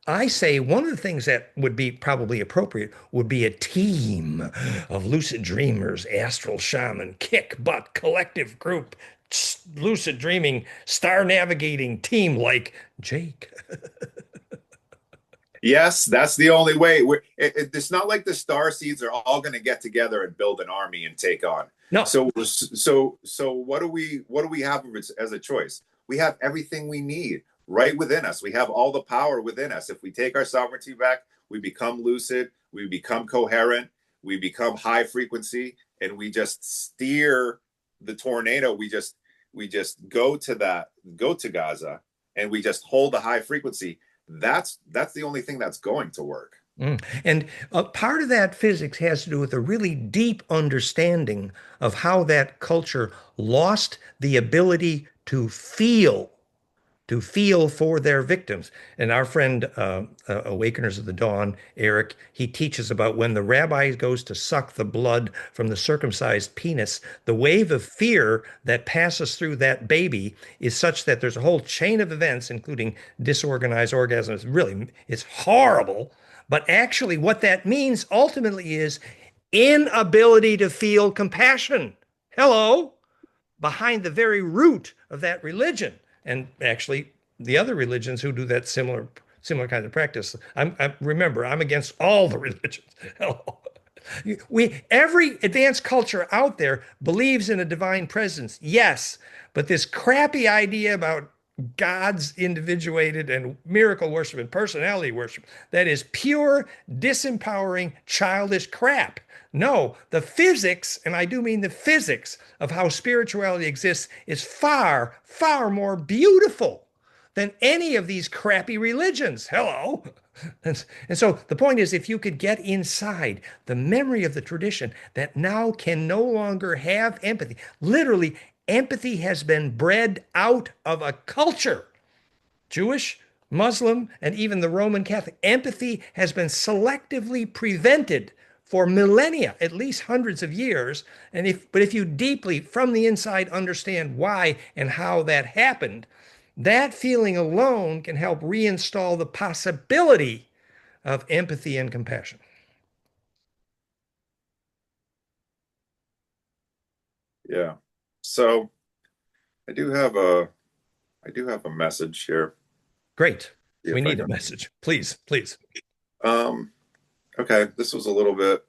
I say one of the things that would be probably appropriate would be a team of lucid dreamers, astral shaman, kick butt collective group, lucid dreaming, star navigating team like Jake. Yes, that's the only way. It's not like the star seeds are all going to get together and build an army and take on. No. So what do we have as a choice? We have everything we need right within us. We have all the power within us. If we take our sovereignty back, we become lucid, we become coherent, we become high frequency, and we just steer the tornado. We just go to Gaza, and we just hold the high frequency. That's the only thing that's going to work. And part of that physics has to do with a really deep understanding of how that culture lost the ability to feel for their victims. And our friend, Awakeners of the Dawn, Eric, he teaches about when the rabbi goes to suck the blood from the circumcised penis, the wave of fear that passes through that baby is such that there's a whole chain of events, including disorganized orgasms. Really, it's horrible. But actually, what that means ultimately is inability to feel compassion. Hello, behind the very root of that religion. And actually, the other religions who do that similar kind of practice. Remember, I'm against all the religions. Every advanced culture out there believes in a divine presence, yes, but this crappy idea about God's individuated and miracle worship and personality worship, that is pure, disempowering, childish crap. No, the physics, and I do mean the physics of how spirituality exists, is far, far more beautiful than any of these crappy religions. Hello. And so the point is, if you could get inside the memory of the tradition that now can no longer have empathy, literally, empathy has been bred out of a culture. Jewish, Muslim, and even the Roman Catholic. Empathy has been selectively prevented for millennia, at least hundreds of years. But if you deeply, from the inside, understand why and how that happened, that feeling alone can help reinstall the possibility of empathy and compassion. Yeah. So I do have a message here. Great. We If I need can. a message. Please, please. Um, okay, this was a little bit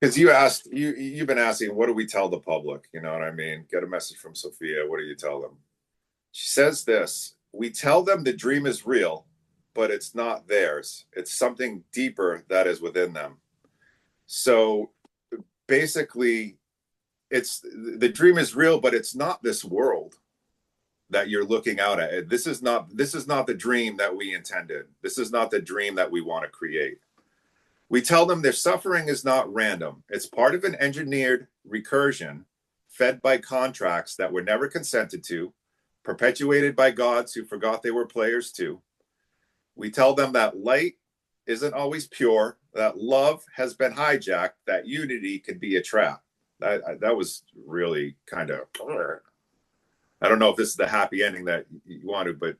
because you've been asking, what do we tell the public? You know what I mean? Get a message from Sophia. What do you tell them? She says this: we tell them the dream is real, but it's not theirs. It's something deeper that is within them. So basically, it's the dream is real, but it's not this world that you're looking out at. This is not the dream that we intended. This is not the dream that we want to create. We tell them their suffering is not random. It's part of an engineered recursion fed by contracts that were never consented to, perpetuated by gods who forgot they were players too. We tell them that light isn't always pure, that love has been hijacked, that unity could be a trap. That was really kind of, I don't know if this is the happy ending that you wanted, but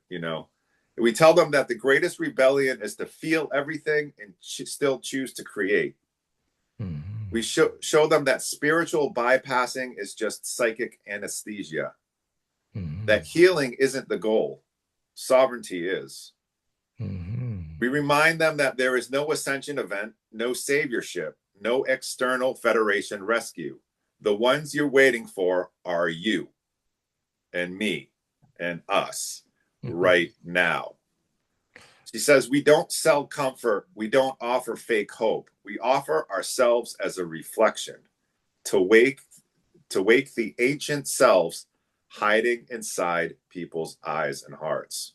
we tell them that the greatest rebellion is to feel everything and still choose to create. Mhm. We show them that spiritual bypassing is just psychic anesthesia, that Mhm. healing isn't the goal, sovereignty is. Mhm. We remind them that there is no ascension event, no saviorship, no external federation rescue. The ones you're waiting for are you and me and us right now. She says, we don't sell comfort. We don't offer fake hope. We offer ourselves as a reflection to wake the ancient selves hiding inside people's eyes and hearts.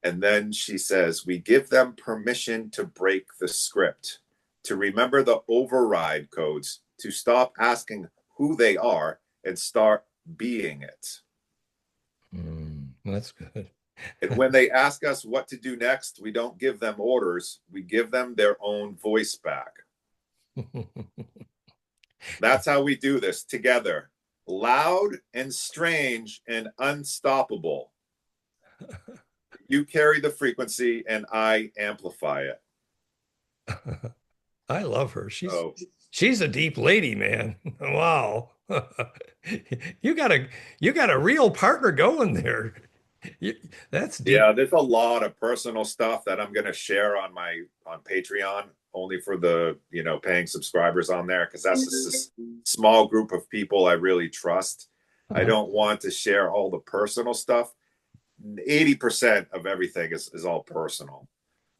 And then she says, we give them permission to break the script, to remember the override codes, to stop asking who they are and start being it. That's good. And when they ask us what to do next, we don't give them orders, we give them their own voice back. That's how we do this together. Loud and strange and unstoppable. You carry the frequency and I amplify it. I love her. She's Oh, she's a deep lady, man. Wow. You got a you got a real partner going there. You- that's deep. yeah, there's a lot of personal stuff that I'm going to share on Patreon only for the, paying subscribers on there because that's just a small group of people I really trust. I Uh-huh. don't want to share all the personal stuff. 80% of everything is all personal.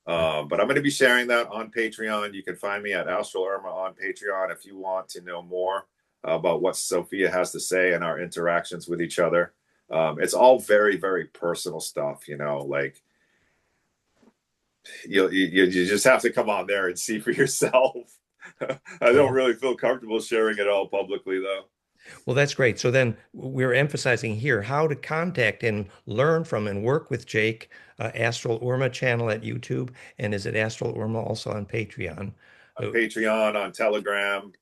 But I'm going to be sharing that on Patreon. You can find me at Astral Irma on Patreon if you want to know more about what Sophia has to say and our interactions with each other. It's all very, very personal stuff, like you just have to come on there and see for yourself. I don't really feel comfortable sharing it all publicly, though. Well, that's great. So then we're emphasizing here how to contact and learn from and work with Jake, Astral Urma channel at YouTube. And is it Astral Urma also on Patreon? On Uh, Patreon, on Telegram.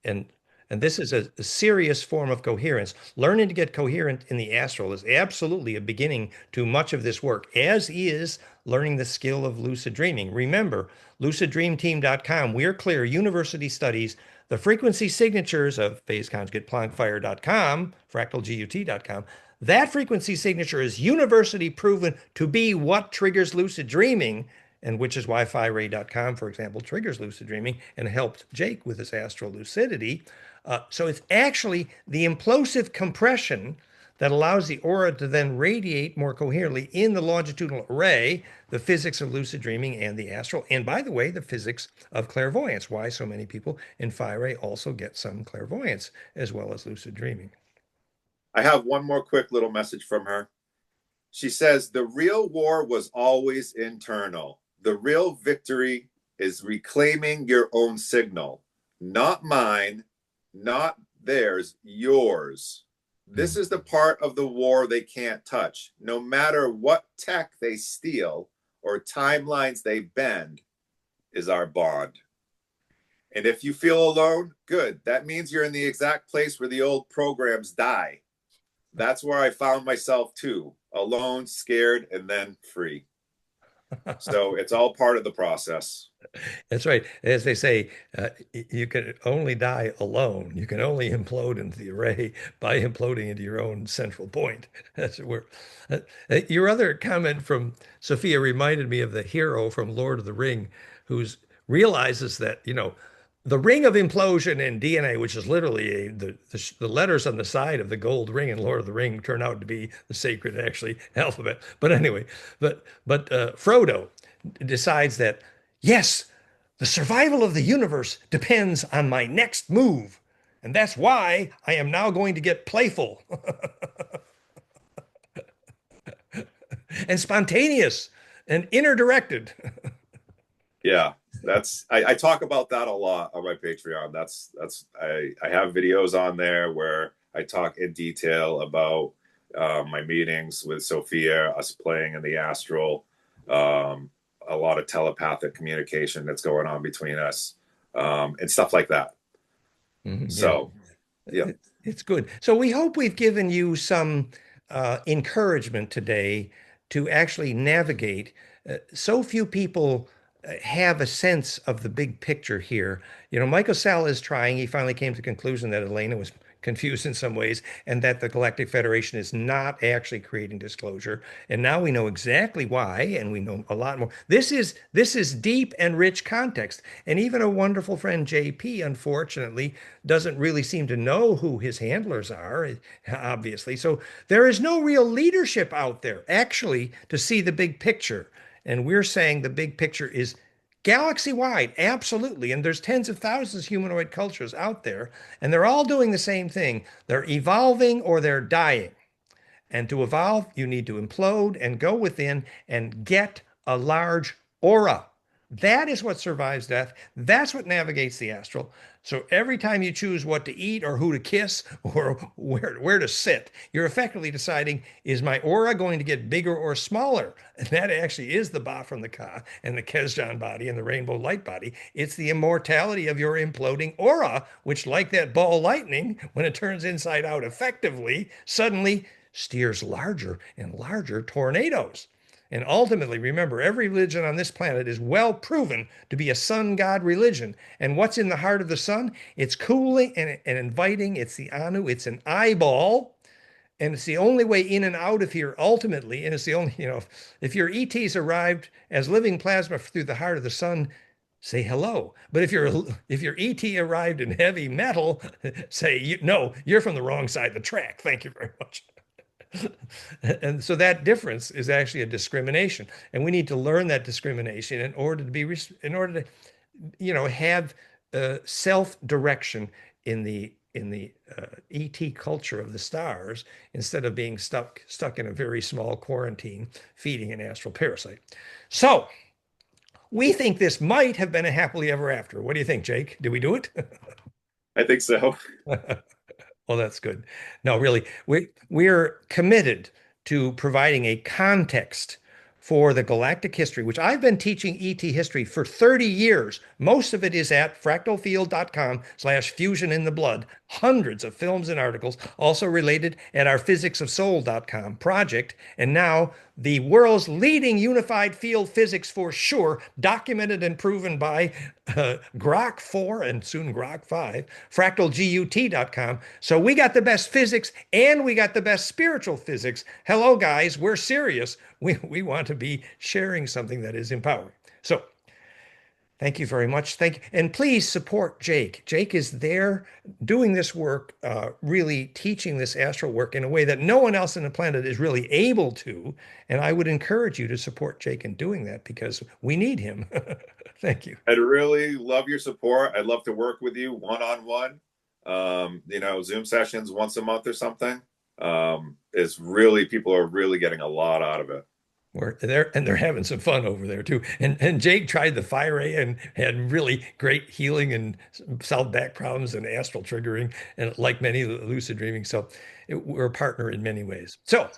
and and this is a serious form of coherence. Learning to get coherent in the astral is absolutely a beginning to much of this work, as is learning the skill of lucid dreaming. Remember, luciddreamteam.com, we're clear, university studies, The frequency signatures of phase conjugate Planckfire.com, fractalgut.com, that frequency signature is university proven to be what triggers lucid dreaming, and which is why PhiRay.com, for example, triggers lucid dreaming and helped Jake with his astral lucidity. So it's actually the implosive compression that allows the aura to then radiate more coherently in the longitudinal array, the physics of lucid dreaming and the astral. And by the way, the physics of clairvoyance, why so many people in Phi-Ray also get some clairvoyance as well as lucid dreaming. I have one more quick little message from her. She says, the real war was always internal. The real victory is reclaiming your own signal, not mine, not theirs, yours. This is the part of the war they can't touch. No matter what tech they steal or timelines they bend, is our bond. And if you feel alone, good. That means you're in the exact place where the old programs die. That's where I found myself too, alone, scared, and then free. So it's all part of the process. That's right. As they say, you can only die alone. You can only implode into the array by imploding into your own central point. That's where your other comment from Sophia reminded me of the hero from Lord of the Ring who's realizes that, the ring of implosion in DNA, which is literally the letters on the side of the gold ring in Lord of the Ring turn out to be the sacred actually alphabet. But anyway, but Frodo decides that yes, the survival of the universe depends on my next move, and that's why I am now going to get playful and spontaneous and inner directed. Yeah, I talk about that a lot on my Patreon. I have videos on there where I talk in detail about my meetings with Sophia, us playing in the astral, a lot of telepathic communication that's going on between us, and stuff like that. So, yeah. It's good. So we hope we've given you some encouragement today to actually navigate. So few people have a sense of the big picture here. Michael Salla is trying. He finally came to the conclusion that Elena was confused in some ways and that the Galactic Federation is not actually creating disclosure. And now we know exactly why, and we know a lot more. This is deep and rich context. And even a wonderful friend, JP, unfortunately, doesn't really seem to know who his handlers are, obviously. So there is no real leadership out there, actually, to see the big picture. And we're saying the big picture is galaxy wide, absolutely. And there's tens of thousands of humanoid cultures out there, and they're all doing the same thing. They're evolving or they're dying. And to evolve, you need to implode and go within and get a large aura. That is what survives death. That's what navigates the astral. So every time you choose what to eat or who to kiss or where to sit, you're effectively deciding, is my aura going to get bigger or smaller? And that actually is the Ba from the Ka and the Kesjan body and the rainbow light body. It's the immortality of your imploding aura, which, like that ball lightning, when it turns inside out effectively, suddenly steers larger and larger tornadoes. And ultimately, remember, every religion on this planet is well proven to be a sun god religion. And what's in the heart of the sun? It's cooling and inviting. It's the Anu. It's an eyeball. And it's the only way in and out of here ultimately. And it's the only, if your ETs arrived as living plasma through the heart of the sun, say hello. But if your ET arrived in heavy metal, say, no, you're from the wrong side of the track. Thank you very much. And so that difference is actually a discrimination, and we need to learn that discrimination in order to have self-direction in the ET culture of the stars instead of being stuck in a very small quarantine feeding an astral parasite. So we think this might have been a happily ever after. What do you think, Jake? Did we do it? I think so. Well, that's good. No, really, we're committed to providing a context for the galactic history, which I've been teaching ET history for 30 years. Most of it is at fractalfield.com/fusion in the blood. Hundreds of films and articles, also related at our physicsofsoul.com project. And now the world's leading unified field physics for sure, documented and proven by Grok 4 and soon Grok 5, fractalgut.com. So we got the best physics and we got the best spiritual physics. Hello, guys, we're serious. We want to be sharing something that is empowering. So thank you very much. Thank you. And please support Jake. Jake is there doing this work, really teaching this astral work in a way that no one else on the planet is really able to. And I would encourage you to support Jake in doing that because we need him. Thank you. I'd really love your support. I'd love to work with you one on one. Zoom sessions once a month or something. It's really, people are really getting a lot out of it. They're having some fun over there too. And Jake tried the fire ray and had really great healing and solved back problems and astral triggering and like many lucid dreaming. So we're a partner in many ways. So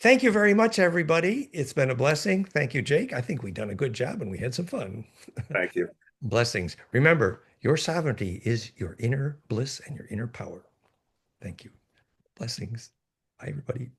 thank you very much, everybody. It's been a blessing. Thank you, Jake. I think we've done a good job and we had some fun. Thank you. Blessings. Remember, your sovereignty is your inner bliss and your inner power. Thank you. Blessings. Bye, everybody.